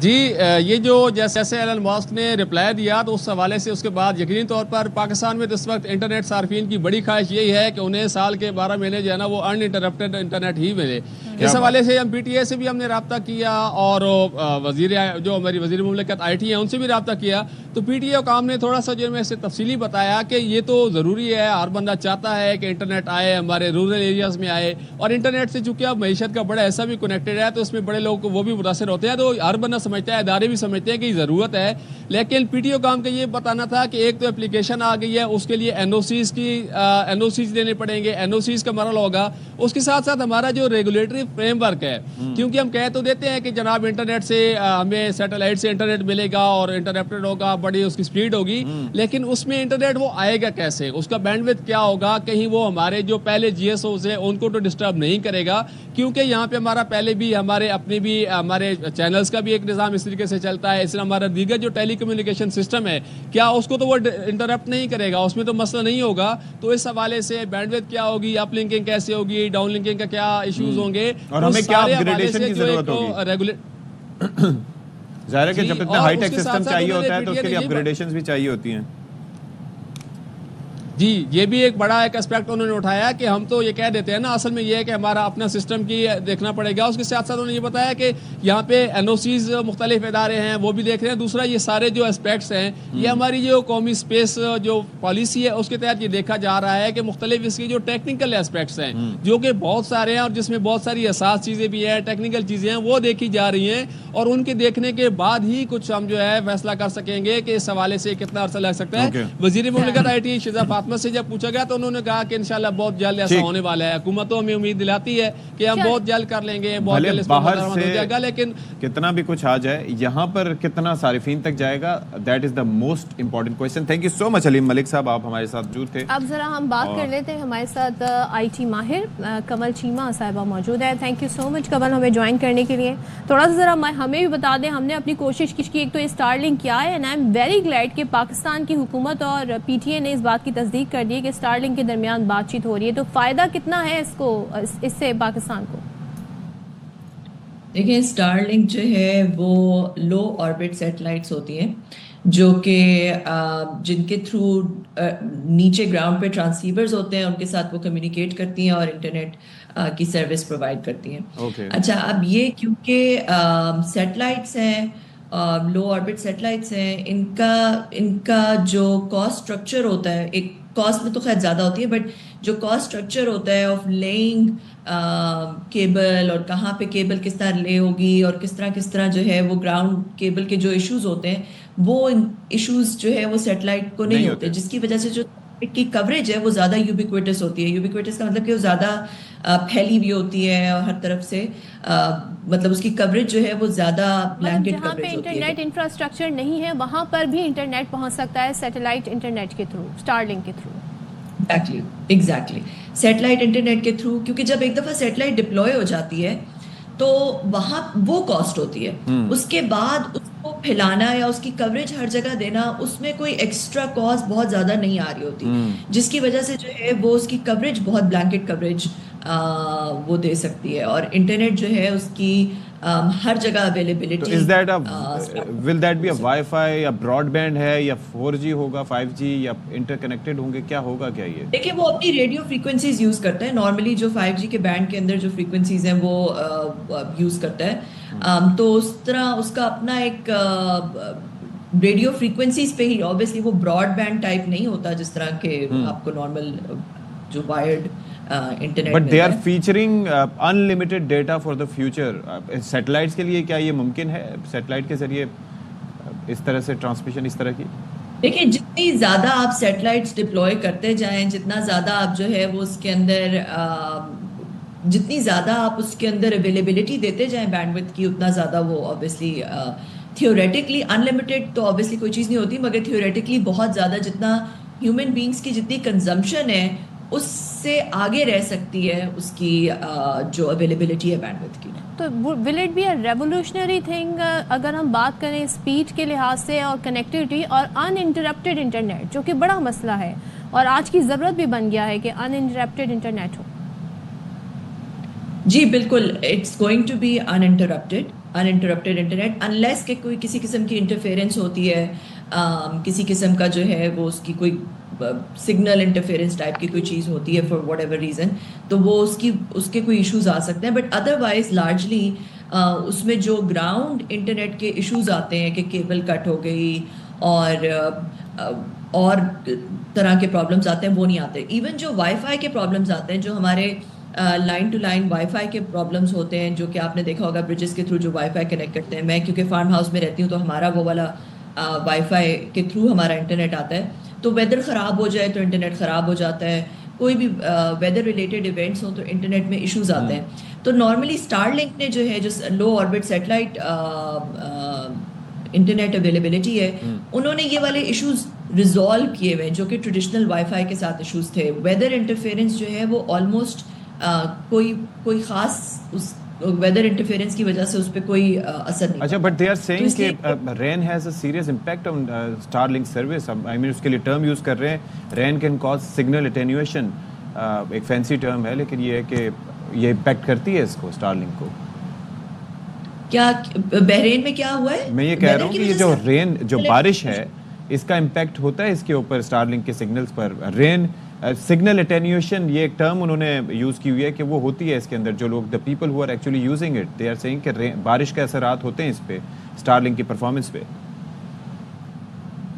جی یہ جو جیسے ایلن ماسک نے رپلائی دیا تو اس حوالے سے اس کے بعد یقینی طور پر پاکستان میں اس وقت انٹرنیٹ صارفین کی بڑی خواہش یہی ہے کہ انہیں سال کے 12 مہینے جو ہے نا وہ ان انٹرپٹیڈ انٹرنیٹ ہی ملے. اس حوالے سے ہم پی ٹی اے سے بھی ہم نے رابطہ کیا اور جو ہماری وزیر مملکت آئی ٹی ہیں ان سے بھی رابطہ کیا. تو پی ٹی اے حکام نے تھوڑا سا جو میں سے تفصیلی بتایا کہ یہ تو ضروری ہے, ہر بندہ چاہتا ہے کہ انٹرنیٹ آئے, ہمارے رورل ایریاز میں آئے, اور انٹرنیٹ سے چونکہ اب معیشت کا بڑا حصہ بھی کنیکٹڈ ہے تو اس میں بڑے لوگ وہ بھی متاثر ہوتے ہیں. تو ہر بندہ سمجھتا ہے, ادارے بھی سمجھتے ہیں کہ یہ ضرورت ہے. لیکن پی ٹی او کام کا یہ بتانا تھا کہ ایک تو اپلیکیشن آ گئی ہے, اس کے لیے این او سیز دینے پڑیں گے, این او سیز کا مرحلہ ہوگا. اس کے ساتھ ساتھ ہمارا جو ریگولیٹری فریم ورک ہے, کیونکہ ہم کہہ تو دیتے ہیں کہ جناب انٹرنیٹ سے ہمیں سیٹلائٹ سے انٹرنیٹ ملے گا اور انٹرپٹڈ ہوگا, بڑی اس کی سپیڈ ہوگی, لیکن اس میں انٹرنیٹ وہ آئے گا کیسے, اس کا بینڈ وڈتھ کیا ہوگا, کہیں وہ ہمارے جو پہلے جی ایس اوز ہیں ان کو تو ڈسٹرب نہیں کرے گا, کیونکہ یہاں پہ ہمارا پہلے بھی ہمارے چینلز کا بھی ایک نظام اس طریقے سے چلتا ہے. اس طرح ہمارا دیگر جو ٹیلی کمیونیکیشن سسٹم ہے, کیا اس کو تو وہ انٹرپٹ نہیں کرے گا, اس میں تو مسئلہ نہیں ہوگا. تو اس حوالے سے بینڈ وڈتھ کیا ہوگی, اپ لنکنگ کیسے ہوگی, ڈاؤن لنکنگ کا کیا ایشوز ہوں گے, اور ہمیں کیا اپگریڈیشن کی ضرورت ہوگی. ظاہر ہے کہ جب اتنا ہائی ٹیک سسٹم چاہیے ہوتا ہے تو اس کے لیے اپگریڈیشنز بھی چاہیے ہوتی ہیں. جی یہ بھی ایک بڑا ایک اسپیکٹ انہوں نے اٹھایا کہ ہم تو یہ کہہ دیتے ہیں نا, اصل میں یہ ہے کہ ہمارا اپنا سسٹم کی دیکھنا پڑے گا. اس کے ساتھ ساتھ انہوں نے یہ بتایا کہ یہاں پہ این او سیز مختلف ادارے ہیں وہ بھی دیکھ رہے ہیں. دوسرا یہ سارے جو اسپیکٹس ہیں یہ ہماری جو قومی اسپیس جو پالیسی ہے اس کے تحت یہ دیکھا جا رہا ہے کہ مختلف اس کی جو ٹیکنیکل اسپیکٹس ہیں جو کہ بہت سارے ہیں اور جس میں بہت ساری اساس چیزیں بھی ہیں, ٹیکنیکل چیزیں ہیں, وہ دیکھی جا رہی ہیں, اور ان کے دیکھنے کے بعد ہی کچھ ہم جو ہے فیصلہ کر سکیں گے کہ اس حوالے سے کتنا عرصہ لگ سکتا ہے. وزیر مملکت آئی ٹی شیزہ فاطمہ سے جب پوچھا گیا تو انہوں نے کہا کہ انشاءاللہ بہت جلد ایسا ہونے والا ہے. حکومت تو ہمیں امید دلاتی ہے کہ ہم بہت جلد کر لیں گے, بہت جلد اس پر ہو جائے گا, لیکن کتنا بھی کچھ آ جائے یہاں پر کتنا صارفین تک جائے گا, that is the most important question. Thank you so much Aleem Malik Sahib, آپ ہمارے ساتھ موجود تھے. اب ذرا ہم بات کر لیتے ہیں, ہمارے ساتھ آئی ٹی ماہر کمل چیمہ صاحبہ موجود ہے. تھینک یو سو مچ کمل ہمیں جوائن کرنے کے لیے. تھوڑا سا ذرا ہمیں بھی بتا دیں, ہم نے اپنی کوشش کی, ایک تو اسٹار لنک کیا ہے, and I am very glad کہ پاکستان کی حکومت اور پی ٹی اے نے اس بات کی تصدیق کر دی ہے کہ اسٹار لنک کے درمیان بات چیت ہو رہی ہے. تو فائدہ کتنا ہے اس سے پاکستان کو؟ دیکھیں اسٹار لنک جو ہے وہ لو آربٹ سیٹلائٹس ہوتی ہیں جو کہ جن کے تھرو نیچے گراؤنڈ پہ ٹرانسیورز ہوتے ہیں, ان کے ساتھ وہ کمیونیکیٹ کرتی ہیں اور انٹرنیٹ کی سروس پرووائڈ کرتی ہیں. اچھا اب یہ کیونکہ سیٹلائٹس ہیں, لو آربٹ سیٹلائٹس ہیں, ان کا جو کاسٹ اسٹرکچر ہوتا ہے, ایک کاسٹ میں تو خیر زیادہ ہوتی ہے, بٹ جو کاسٹ اسٹرکچر ہوتا ہے آف لیئنگ کیبل, اور کہاں پہ کیبل کس طرح لے ہوگی اور کس طرح جو ہے وہ گراؤنڈ کیبل کے جو ایشوز ہوتے ہیں, وہ ایشوز جو ہے وہ سیٹلائٹ کو نہیں ہوتے, جس کی وجہ سے جو کی کوریج ہے وہ زیادہ یوبیکویٹس ہوتی ہے. یوبیکویٹس کا مطلب کہ وہ زیادہ پھیلی ہوئی ہوتی ہے اور ہر طرف سے مطلب اس کی کوریج جو ہے وہ زیادہ بلینکٹ کوریج ہوتی ہے. جہاں پہ انٹرنیٹ انفراسٹرکچر نہیں ہے وہاں پر بھی انٹرنیٹ پہنچ سکتا ہے سیٹلائٹ انٹرنیٹ کے تھرو, اسٹار لنک کے تھرو. ایگزیکٹلی سیٹلائٹ انٹرنیٹ کے تھرو, کیونکہ جب ایک دفعہ سیٹلائٹ ڈپلوائے ہو جاتی ہے تو وہاں وہ کاسٹ ہوتی ہے. اس کے بعد اس کو پھیلانا یا اس کی کوریج ہر جگہ دینا, اس میں کوئی ایکسٹرا کاسٹ بہت زیادہ نہیں آ رہی ہوتی, جس کی وجہ سے جو ہے وہ اس کی کوریج بہت بلینکٹ کوریج وہ دے سکتی ہے. اور انٹرنیٹ جو ہے اس کی ہر جگہ availability. Will that be a wifi یا براڈ بینڈ ہے یا 4G ہوگا, 5G یا انٹر کنیکٹڈ ہوں گے, کیا ہوگا کیا یہ؟ دیکھیں وہ اپنی ریڈیو فریکوینسیز یوز کرتا ہے. نارملی جو 5G کے بینڈ کے اندر جو فریکوینسیز ہیں وہ یوز کرتا ہے, تو اس طرح اس کا اپنا ایک ریڈیو فریکوینسیز پہ ہی, آبویسلی وہ براڈ بینڈ ٹائپ نہیں ہوتا جس طرح کہ آپ کو نارمل جو wired internet. But they are featuring unlimited data for the future. Satellites کے لیے کیا یہ ممکن ہے, سیٹلائٹ کے ذریعے اس طرح سے ٹرانسمیشن اس طرح کی؟ دیکھیں جتنی زیادہ آپ سیٹلائٹس ڈپلوائے کرتے جائیں, جتنا زیادہ آپ جو ہے وہ اس کے اندر جتنی زیادہ آپ اس کے اندر اویلیبلٹی دیتے جائیں بینڈ وڈتھ کی, اتنا زیادہ وہ آبویسلی تھیوریٹکلی انلمیٹڈ تو آبویسلی کوئی چیز نہیں ہوتی, مگر تھیوریٹکلی بہت زیادہ جتنا ہیومن بینگس کی جتنی کنزمپشن ہے اس سے آگے رہ سکتی ہے اس کی جو اویلیبلٹی ہے بینڈ وڈتھ کی. تو will it be a revolutionary thing اگر ہم بات کریں اسپیڈ کے لحاظ سے اور کنیکٹیوٹی اور ان انٹرپٹیڈ انٹرنیٹ, جو کہ بڑا مسئلہ ہے اور آج کی ضرورت بھی بن گیا ہے کہ ان انٹرپٹیڈ انٹرنیٹ ہو؟ جی بالکل, it's going to be uninterrupted. uninterrupted internet unless کہ کوئی کسی قسم کی انٹرفیئرنس ہوتی ہے, کسی قسم کا جو ہے وہ اس کی کوئی سگنل انٹرفیئرنس ٹائپ کی کوئی چیز ہوتی ہے فار واٹ ایور ریزن, تو وہ اس کے کوئی ایشوز آ سکتے ہیں. بٹ ادروائز لارجلی اس میں جو گراؤنڈ انٹرنیٹ کے ایشوز آتے ہیں کہ کیبل کٹ ہو گئی اور طرح کے پرابلمس آتے ہیں وہ نہیں آتے. ایون جو وائی فائی کے پرابلمس آتے ہیں, جو ہمارے line to line wifi کے پرابلمس ہوتے ہیں, جو کہ آپ نے دیکھا ہوگا برجز کے تھرو جو وائی فائی کنیکٹ کرتے ہیں. میں کیونکہ فارم ہاؤس میں رہتی ہوں تو ہمارا وہ والا وائی فائی کے تھرو ہمارا انٹرنیٹ آتا ہے, تو ویدر خراب ہو جائے تو انٹرنیٹ خراب ہو جاتا ہے, کوئی بھی ویدر ریلیٹڈ ایونٹس ہوں تو انٹرنیٹ میں ایشوز آتے ہیں. تو نارملی اسٹار لنک نے جو ہے جو لو آربٹ سیٹلائٹ انٹرنیٹ اویلیبلٹی ہے, انہوں نے یہ والے ایشوز ریزالو کیے ہوئے ہیں جو کہ ٹریڈیشنل وائی فائی کے ساتھ ایشوز تھے. ویدر انٹرفیئرنس جو ہے وہ آلموسٹ کوئی خاص اس ویدر انٹرفیئرنس کی وجہ سے اس پہ کوئی اثر نہیں. اچھا, بٹ دے آر سیئنگ کہ rain has a serious impact on Starlink service. I mean اس کے لیے ٹرم یوز کر رہے ہیں, rain can cause signal attenuation, ایک فینسی ٹرم ہے, لیکن یہ ہے کہ یہ امپیکٹ کرتی ہے اس کو اسٹار لنک کو. کیا بحرین میں کیا ہوا ہے؟ میں یہ کہہ رہا ہوں کہ یہ جو رین جو بارش ہے اس کا امپیکٹ ہوتا ہے اس کے اوپر اسٹار لنک کے سگنلز پر. رین سگنل اٹینویشن یہ ایک ٹرم انہوں نے یوز کی ہوئی ہے کہ وہ ہوتی ہے اس کے اندر. جو لوگ the people who are actually using it they are seeing کہ بارش کے اثرات ہوتے ہیں اس پہ اسٹار لنک کی پرفارمنس پہ.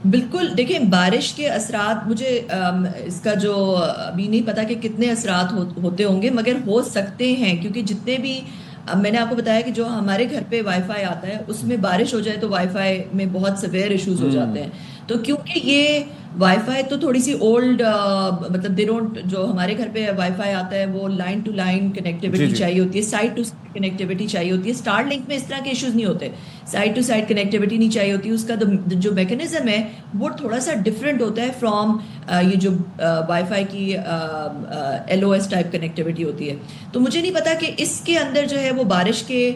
بالکل, دیکھیں بارش کے اثرات مجھے اس کا جو ابھی نہیں پتا کہ کتنے اثرات ہوتے ہوں گے, مگر ہو سکتے ہیں کیونکہ جتنے بھی میں نے آپ کو بتایا کہ جو ہمارے گھر پہ وائی فائی آتا ہے اس میں بارش ہو جائے تو وائی فائی میں بہت سیویئر ایشوز ہو جاتے ہیں. تو کیونکہ یہ وائی فائی تو تھوڑی سی اولڈ مطلب دے ڈونٹ, جو ہمارے گھر پہ وائی فائی آتا ہے وہ لائن ٹو لائن کنیکٹیوٹی چاہیے ہوتی ہے, سائٹ ٹو سائٹ کنیکٹیوٹی چاہیے ہوتی ہے. اسٹار لنک میں اس طرح کے ایشوز نہیں ہوتے, سائٹ ٹو سائٹ کنیکٹیوٹی نہیں چاہیے ہوتی. اس کا جو میکینزم ہے وہ تھوڑا سا ڈفرینٹ ہوتا ہے فرام یہ جو وائی فائی کی L O S type connectivity ہوتی ہے. تو مجھے نہیں پتا کہ اس کے اندر جو ہے وہ بارش کے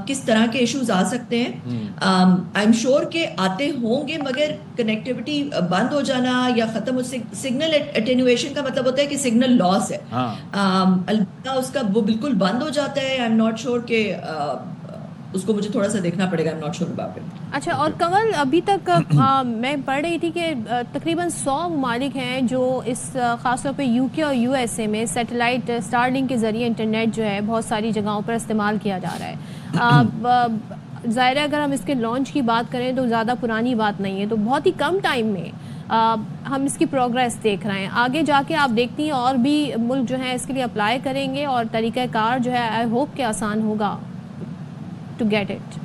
کس طرح کے ایشوز آ سکتے ہیں. آئی ایم شیور کہ آتے ہوں گے, مگر کنیکٹیوٹی بند ہو جانا یا ختم, سگنل اٹینویشن کا مطلب ہوتا ہے کہ سگنل لاس ہے. البتہ اس کا وہ بالکل بند ہو جاتا ہے. آئی ایم ناٹ شیور کہ اس کو مجھے تھوڑا سا دیکھنا پڑے گا. I am not sure about it. اچھا, اور کنول ابھی تک میں پڑھ رہی تھی کہ تقریباً 100 ممالک ہیں جو اس خاص طور پہ یو کے اور یو ایس اے میں سیٹلائٹ اسٹار لنک کے ذریعے انٹرنیٹ جو ہے بہت ساری جگہوں پر استعمال کیا جا رہا ہے. ظاہر ہے اگر ہم اس کے لانچ کی بات کریں تو زیادہ پرانی بات نہیں ہے, تو بہت ہی کم ٹائم میں ہم اس کی پروگریس دیکھ رہے ہیں. آگے جا کے آپ دیکھتی ہیں اور بھی ملک جو ہیں اس کے لیے اپلائی کریں گے اور طریقہ کار جو ہے آئی ہوپ کہ آسان ہوگا ٹو گیٹ اٹ.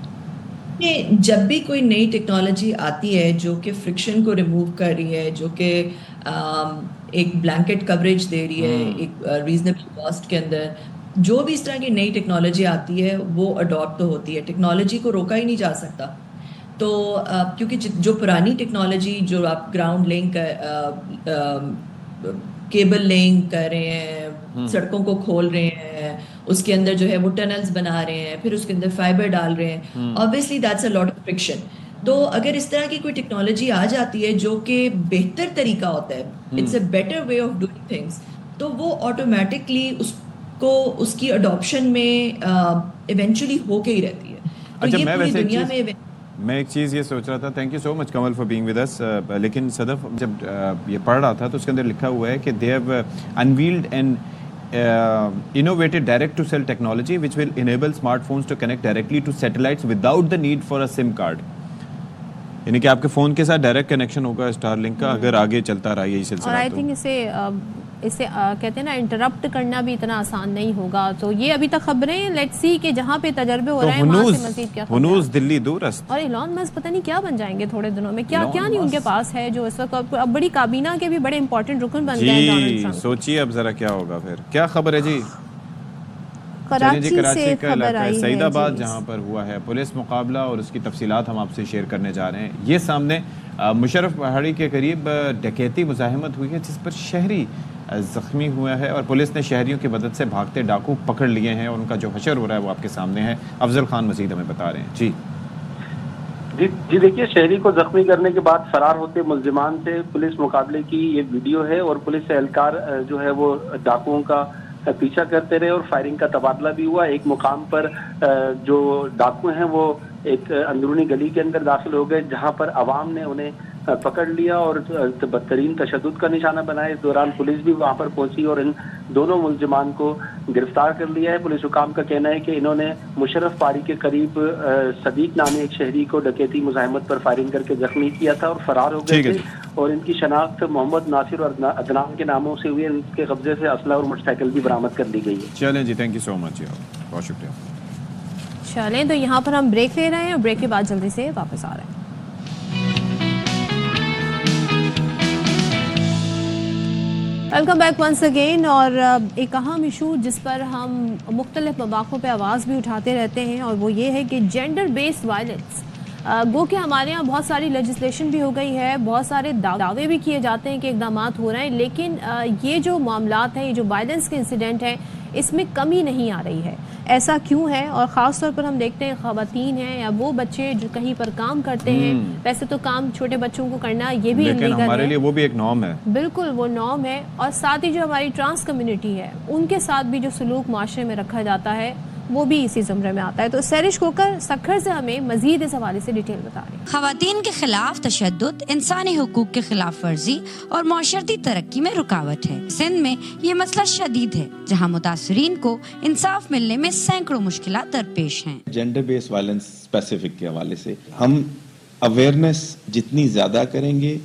جب بھی کوئی نئی ٹیکنالوجی آتی ہے جو کہ فرکشن کو ریموو کر رہی ہے, جو کہ ایک بلینکٹ کوریج دے رہی ہے ایک ریزنیبل کاسٹ کے اندر, جو بھی اس طرح کی نئی ٹیکنالوجی آتی ہے وہ اڈاپٹ تو ہوتی ہے. ٹیکنالوجی کو روکا ہی نہیں جا سکتا. تو کیونکہ جو پرانی ٹیکنالوجی جو آپ گراؤنڈ لنک کیبل لنک کر رہے ہیں, سڑکوں کو کھول رہے ہیں, اس کے اندر جو ہے وہ ٹنلز بنا رہے ہیں, پھر اس کے اندر فائبر ڈال رہے ہیں, obviously that's a lot of friction. تو اگر اس طرح کی کوئی ٹیکنالوجی آ جاتی ہے جو کہ بہتر طریقہ ہوتا ہے, it's a better way of doing things, تو وہ آٹومیٹکلی اس کو اس کی اڈاپشن میں ایونچولی ہو کے ہی رہتی ہے. تو یہ پوری دنیا میں ایک چیز یہ سوچ رہا تھا, thank you so much Kamal for being with us, لیکن صدف جب یہ پڑھ رہا تھا تو اس کے اندر لکھا ہوا ہے کہ they have involved an innovated direct to cell technology which will enable smartphones to connect directly to satellites without the need for a SIM card. یعنی کہ آپ کے فون کے ساتھ ڈائریکٹ کنیکشن ہوگا اسٹار لنک کا اگر آگے چلتا رہا یہی سلسلہ. اور آئی تھنک اسے کہتے ہیں نا انٹرپٹ کرنا بھی اتنا آسان نہیں ہوگا. تو یہ ابھی تک خبریں, لیٹس سی کہ جہاں پہ تجربے ہو رہے ہیں وہاں سے مزید کیا ہنوز دلی دور است. اور ایلان مسک پتہ نہیں کیا بن جائیں گے تھوڑے دنوں میں, کیا کیا نہیں ان کے پاس ہے جو اس وقت اب بڑی کابینہ کے بھی بڑے امپورٹنٹ رکن بن گئے ہیں ڈونلڈ ٹرمپ. سوچیے اب ذرا کیا ہوگا پھر. کیا خبر ہے جی؟ کراچی سے خبر آئی ہے سعید آباد جہاں پر ہوا ہے پولیس مقابلہ, اور اس کی تفصیلات ہم آپ سے شیئر کرنے جا رہے ہیں. یہ سامنے مشرف پہاڑی کے قریب ڈکیتی مزاحمت ہوئی ہے جس پر شہری زخمی ہوا ہے, اور پولیس نے شہریوں کی مدد سے بھاگتے ڈاکو پکڑ لیے ہیں, اور ان کا جو حشر ہو رہا ہے وہ آپ کے سامنے ہے. افضل خان مزید ہمیں بتا رہے ہیں. جی دیکھیے, شہری کو زخمی کرنے کے بعد فرار ہوتے ملزمان سے پولیس مقابلے کی یہ ویڈیو ہے, اور پولیس اہلکار جو ہے وہ ڈاکوؤں کا پیچھا کرتے رہے اور فائرنگ کا تبادلہ بھی ہوا. ایک مقام پر جو ڈاکو ہیں وہ ایک اندرونی گلی کے اندر داخل ہو گئے جہاں پر عوام نے انہیں پکڑ لیا اور بدترین تشدد کا نشانہ بنایا. اس دوران پولیس بھی وہاں پر پہنچی اور ان دونوں ملزمان کو گرفتار کر لیا ہے. پولیس حکام کا کہنا ہے کہ انہوں نے مشرف پاری کے قریب صدیق نامی ایک شہری کو ڈکیتی مزاحمت پر فائرنگ کر کے زخمی کیا تھا اور فرار ہو گئے تھے, اور ان کی شناخت محمد ناصر اور عدنان کے ناموں سے ہوئی. ان کے قبضے سے اسلحہ اور موٹر سائیکل بھی برآمد کر لی گئی ہے. چلیں جی, تھینک یو سو مچ, بہت شکریہ. چلیں تو یہاں پر ہم بریک لے رہے ہیں اور بریک کے بعد جلدی سے واپس آ رہے ہیں. Welcome back once again. اور ایک اہم ایشو جس پر ہم مختلف مواقعوں پہ آواز بھی اٹھاتے رہتے ہیں اور وہ یہ ہے کہ جینڈر بیسڈ وائلنس. گو کہ ہمارے یہاں بہت ساری لیجسلیشن بھی ہو گئی ہے, بہت سارے دعوے بھی کیے جاتے ہیں کہ اقدامات ہو رہے ہیں, لیکن یہ جو معاملات ہیں, یہ جو وائلنس کے انسیڈنٹ ہیں, اس میں کمی نہیں آ رہی ہے. ایسا کیوں ہے؟ اور خاص طور پر ہم دیکھتے ہیں خواتین ہیں یا وہ بچے جو کہیں پر کام کرتے ہیں, ویسے تو کام چھوٹے بچوں کو کرنا یہ بھی لیکن ہمارے لیے وہ بھی ایک نارم ہے. بالکل وہ نارم ہے. اور ساتھ ہی جو ہماری ٹرانس کمیونٹی ہے ان کے ساتھ بھی جو سلوک معاشرے میں رکھا جاتا ہے وہ بھی اسی زمرے میں آتا ہے. تو سیرش کوکر سکھر سے ہمیں مزید اس حوالے سے ڈیٹیل بتا رہے ہیں. خواتین کے خلاف تشدد انسانی حقوق کے خلاف ورزی اور معاشرتی ترقی میں رکاوٹ ہے. سندھ میں یہ مسئلہ شدید ہے جہاں متاثرین کو انصاف ملنے میں سینکڑوں مشکلات درپیش ہیں. جینڈر بیس وائلنس اسپیسیفک کے حوالے سے ہم اویئرنیس جتنی زیادہ کریں گے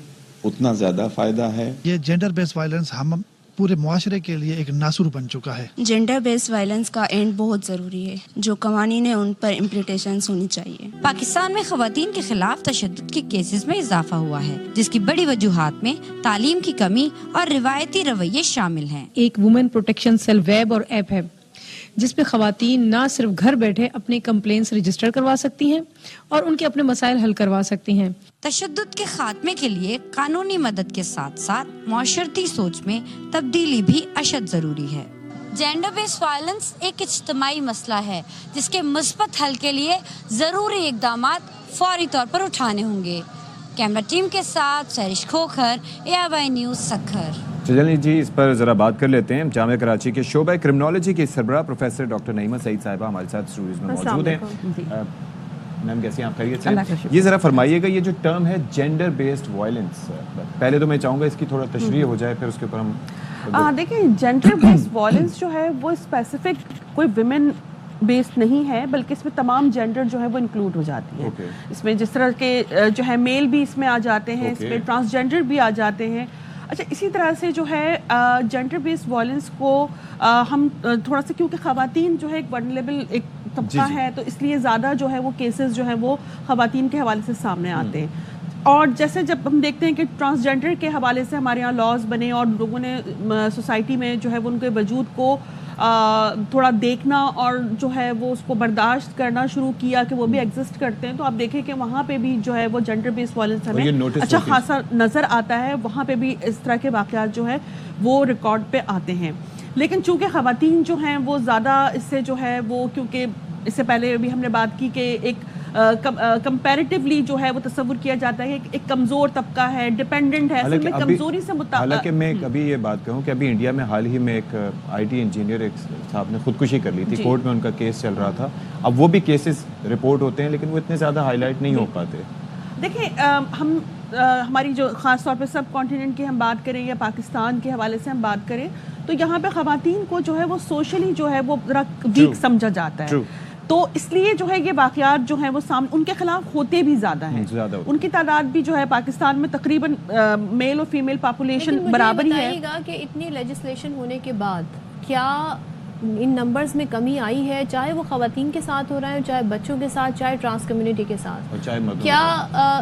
اتنا زیادہ فائدہ ہے. یہ جینڈر بیس وائلنس ہم پورے معاشرے کے لیے ایک ناسور بن چکا ہے. جینڈر بیس وائلنس کا اینڈ بہت ضروری ہے. جو قوانین ہیں ان پر امپلیمنٹیشنز ہونی چاہیے. پاکستان میں خواتین کے خلاف تشدد کے کیسز میں اضافہ ہوا ہے جس کی بڑی وجوہات میں تعلیم کی کمی اور روایتی رویے شامل ہیں. ایک وومن پروٹیکشن سیل ویب اور ایپ ہے جس پہ خواتین نہ صرف گھر بیٹھے اپنی کمپلینس رجسٹر کروا سکتی ہیں اور ان کے اپنے مسائل حل کروا سکتی ہیں. تشدد کے خاتمے کے لیے قانونی مدد کے ساتھ ساتھ معاشرتی سوچ میں تبدیلی بھی اشد ضروری ہے. جینڈر بیس وائلنس ایک اجتماعی مسئلہ ہے جس کے مثبت حل کے لیے ضروری اقدامات فوری طور پر اٹھانے ہوں گے. کیمرہ ٹیم کے ساتھ سیرش کھوکھر, ARY نیوز سکھر. چلیے جی, اس پر ذرا بات کر لیتے ہیں. جامعہ کراچی کے شعبہ کرمنالوجی کی سربراہ پروفیسر ڈاکٹر نعیمہ سعید صاحبہ ہمارے ساتھ اسٹوڈیوز میں موجود ہیں. میم کیسی ہیں آپ؟ خیریت سے؟ یہ ذرا فرمائیے گا, یہ جو ٹرم ہے جینڈر بیسڈ وائلنس, پہلے تو میں چاہوں گا اس کی تھوڑا تشریح ہو جائے, پھر اس کے اوپر ہم دیکھیں. جینڈر بیسڈ وائلنس جو ہے وہ اسپیسیفک کوئی ویمن بیسڈ نہیں ہے, بلکہ اس میں تمام جینڈر جو ہے وہ انکلوڈ ہو جاتی ہے. اس میں جس طرح کے جو ہے میل بھی اس میں آ جاتے ہیں, اس میں ٹرانسجینڈر بھی آ جاتے ہیں. اچھا, اسی طرح سے جو ہے جینڈر بیسڈ وائلنس کو ہم تھوڑا سا, کیونکہ خواتین جو ہے ایک ورنریبل ایک طبقہ ہے, تو اس لیے زیادہ جو ہے وہ کیسز جو ہے وہ خواتین کے حوالے سے سامنے آتے ہیں. اور جیسے جب ہم دیکھتے ہیں کہ ٹرانسجینڈر کے حوالے سے ہمارے یہاں لاز بنے اور لوگوں نے سوسائٹی میں جو ہے وہ ان کے وجود کو تھوڑا دیکھنا اور جو ہے وہ اس کو برداشت کرنا شروع کیا کہ وہ بھی ایگزسٹ کرتے ہیں, تو آپ دیکھیں کہ وہاں پہ بھی جو ہے وہ جینڈر بیس وائلنس ہمیں اچھا خاصا نظر آتا ہے. وہاں پہ بھی اس طرح کے واقعات جو ہے وہ ریکارڈ پہ آتے ہیں. لیکن چونکہ خواتین جو ہیں وہ زیادہ اس سے جو ہے وہ, کیونکہ اس سے پہلے بھی ہم نے بات کی کہ ایک کمپیریٹیولی جو ہے وہ تصور کیا جاتا ہے ایک کمزور طبقہ ہے, ڈیپینڈنٹ ہے, اصل میں کمزوری سے حالانکہ میں ابھی یہ بات کہوں کہ ابھی انڈیا میں حال ہی میں ایک IT انجینئر ایک صاحب نے خودکشی کر لی تھی. کورٹ میں ان کا کیس چل رہا تھا. اب وہ بھی کیسز رپورٹ ہوتے ہیں لیکن وہ اتنے زیادہ ہائی لائٹ نہیں ہو پاتے. دیکھیں, ہم ہماری جو خاص طور پہ سب کانٹیننٹ کی ہم بات کریں یا پاکستان کے حوالے سے ہم بات کریں تو یہاں پہ خواتین کو جو ہے وہ سوشلی جو ہے وہ ذرا ویک سمجھا جاتا ہے. تو اس لیے جو ہے یہ واقعات جو ہیں وہ ان کے خلاف ہوتے بھی زیادہ ہیں. ان کی تعداد بھی جو ہے پاکستان میں تقریباً میل اور فیمیل پاپولیشن برابر ہی ہے. بتائیے گا کہ اتنی لیجسلیشن ہونے کے بعد کیا ان نمبرز میں کمی آئی ہے, چاہے وہ خواتین کے ساتھ ہو رہا ہے, چاہے بچوں کے ساتھ, چاہے ٹرانس کمیونٹی کے ساتھ, کیا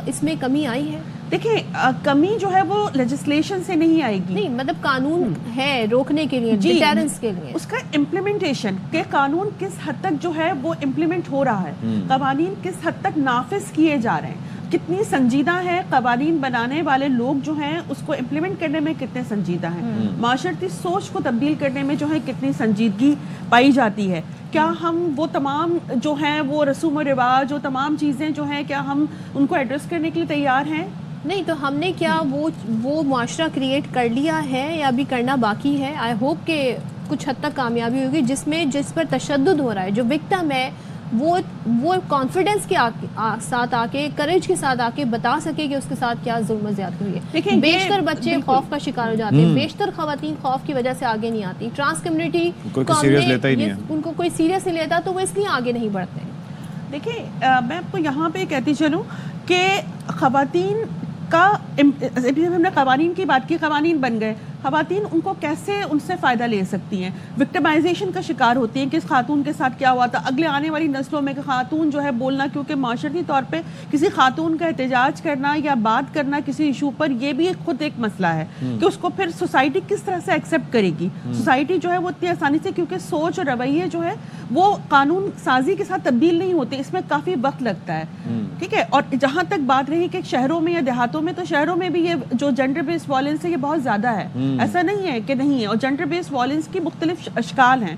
اس میں کمی آئی ہے؟ دیکھیں, کمی جو ہے وہ لیجسلیشن سے نہیں آئے گی. نہیں, مطلب قانون ہے روکنے کے لیے, ڈیٹرنس کے لیے, اس کا امپلیمنٹیشن کہ قانون کس حد تک جو ہے وہ امپلیمنٹ ہو رہا ہے, قوانین کس حد تک نافذ کیے جا رہے ہیں, کتنی سنجیدہ ہے قوانین بنانے والے لوگ جو ہیں اس کو امپلیمنٹ کرنے میں کتنے سنجیدہ ہیں, معاشرتی سوچ کو تبدیل کرنے میں جو ہے کتنی سنجیدگی پائی جاتی ہے. کیا ہم وہ تمام جو ہیں وہ رسوم و رواج, وہ تمام چیزیں جو ہیں کیا ہم ان کو ایڈریس کرنے کے لیے تیار ہیں؟ نہیں. تو ہم نے کیا وہ معاشرہ کریٹ کر لیا ہے یا ابھی کرنا باقی ہے؟ آئی ہوپ کہ کچھ حد تک کامیابی ہوگی جس پر تشدد ہو رہا ہے, جو وکٹم ہے وہ کانفیڈنس کے ساتھ آ کے, کریج کے ساتھ آ کے بتا سکے کہ اس کے ساتھ کیا ظلم و زیادتی ہوئی ہے. بیشتر بچے خوف کا شکار ہو جاتے ہیں, بیشتر خواتین خوف کی وجہ سے آگے نہیں آتی. ٹرانس کمیونٹی ان کو کوئی سیریس نہیں لیتا, تو وہ اس لیے آگے نہیں بڑھتے. دیکھیں میں آپ کو یہاں پہ کہتی چلوں کہ خواتین کا, ہم نے قوانین کی بات کی, قوانین بن گئے, خواتین ان کو کیسے ان سے فائدہ لے سکتی ہیں. وکٹمائزیشن کا شکار ہوتی ہیں کہ اس خاتون کے ساتھ کیا ہوا تھا. اگلے آنے والی نسلوں میں کہ خاتون جو ہے بولنا, کیونکہ معاشرتی طور پہ کسی خاتون کا احتجاج کرنا یا بات کرنا کسی ایشو پر, یہ بھی خود ایک مسئلہ ہے کہ اس کو پھر سوسائٹی کس طرح سے ایکسیپٹ کرے گی. سوسائٹی جو ہے وہ اتنی آسانی سے, کیونکہ سوچ اور رویے جو ہے وہ قانون سازی کے ساتھ تبدیل نہیں ہوتے, اس میں کافی وقت لگتا ہے. ٹھیک ہے. اور جہاں تک بات رہی کہ شہروں میں یا دیہاتوں میں, تو شہروں میں بھی یہ جو جینڈر بیسڈ وائلنس ہے یہ بہت زیادہ ہے, ایسا نہیں ہے کہ نہیں ہے. اور جینڈر بیسڈ وائلنس کی مختلف اشکال ہیں,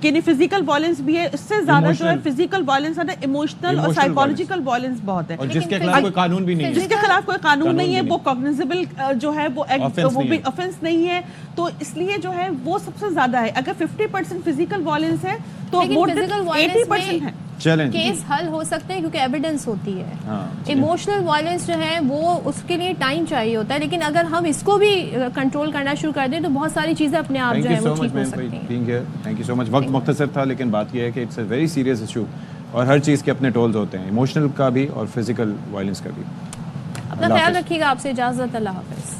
یعنی فزیکل وائلنس بھی ہے, اس سے زیادہ جو ہے فزیکل وائلنس ہے, ایموشنل اور سائیکولوجیکل وائلنس بہت ہے, جس کے خلاف کوئی قانون بھی نہیں ہے, جس کے خلاف کوئی قانون نہیں ہے, وہ کاگنیزیبل جو ہے وہ آفینس نہیں ہے. تو اس لیے جو ہے وہ سب سے زیادہ ہے. اگر 50% فزیکل وائلنس ہے تو مور دین 80% ہے. کیس حل ہو سکتے ہیں کیونکہ ایویڈنس ہوتی ہے. ایموشنل وائلنس جو ہے وہ اس کے لیے ٹائم چاہیے ہوتا ہے, لیکن اگر ہم اس کو بھی کنٹرول کرنا شروع کر دیں تو بہت ساری چیزیں اپنے آپ جو ہے وہ ٹھیک ہو سکتی ہیں. Thank you so much. وقت مختصر تھا, لیکن بات یہ ہے کہ it's a very serious issue, اور ہر چیز کے اپنے ٹولز ہوتے ہیں, ایموشنل کا بھی اور فزیکل وائلنس کا بھی. اپنا خیال رکھیے گا. آپ سے اجازت, اللہ حافظ.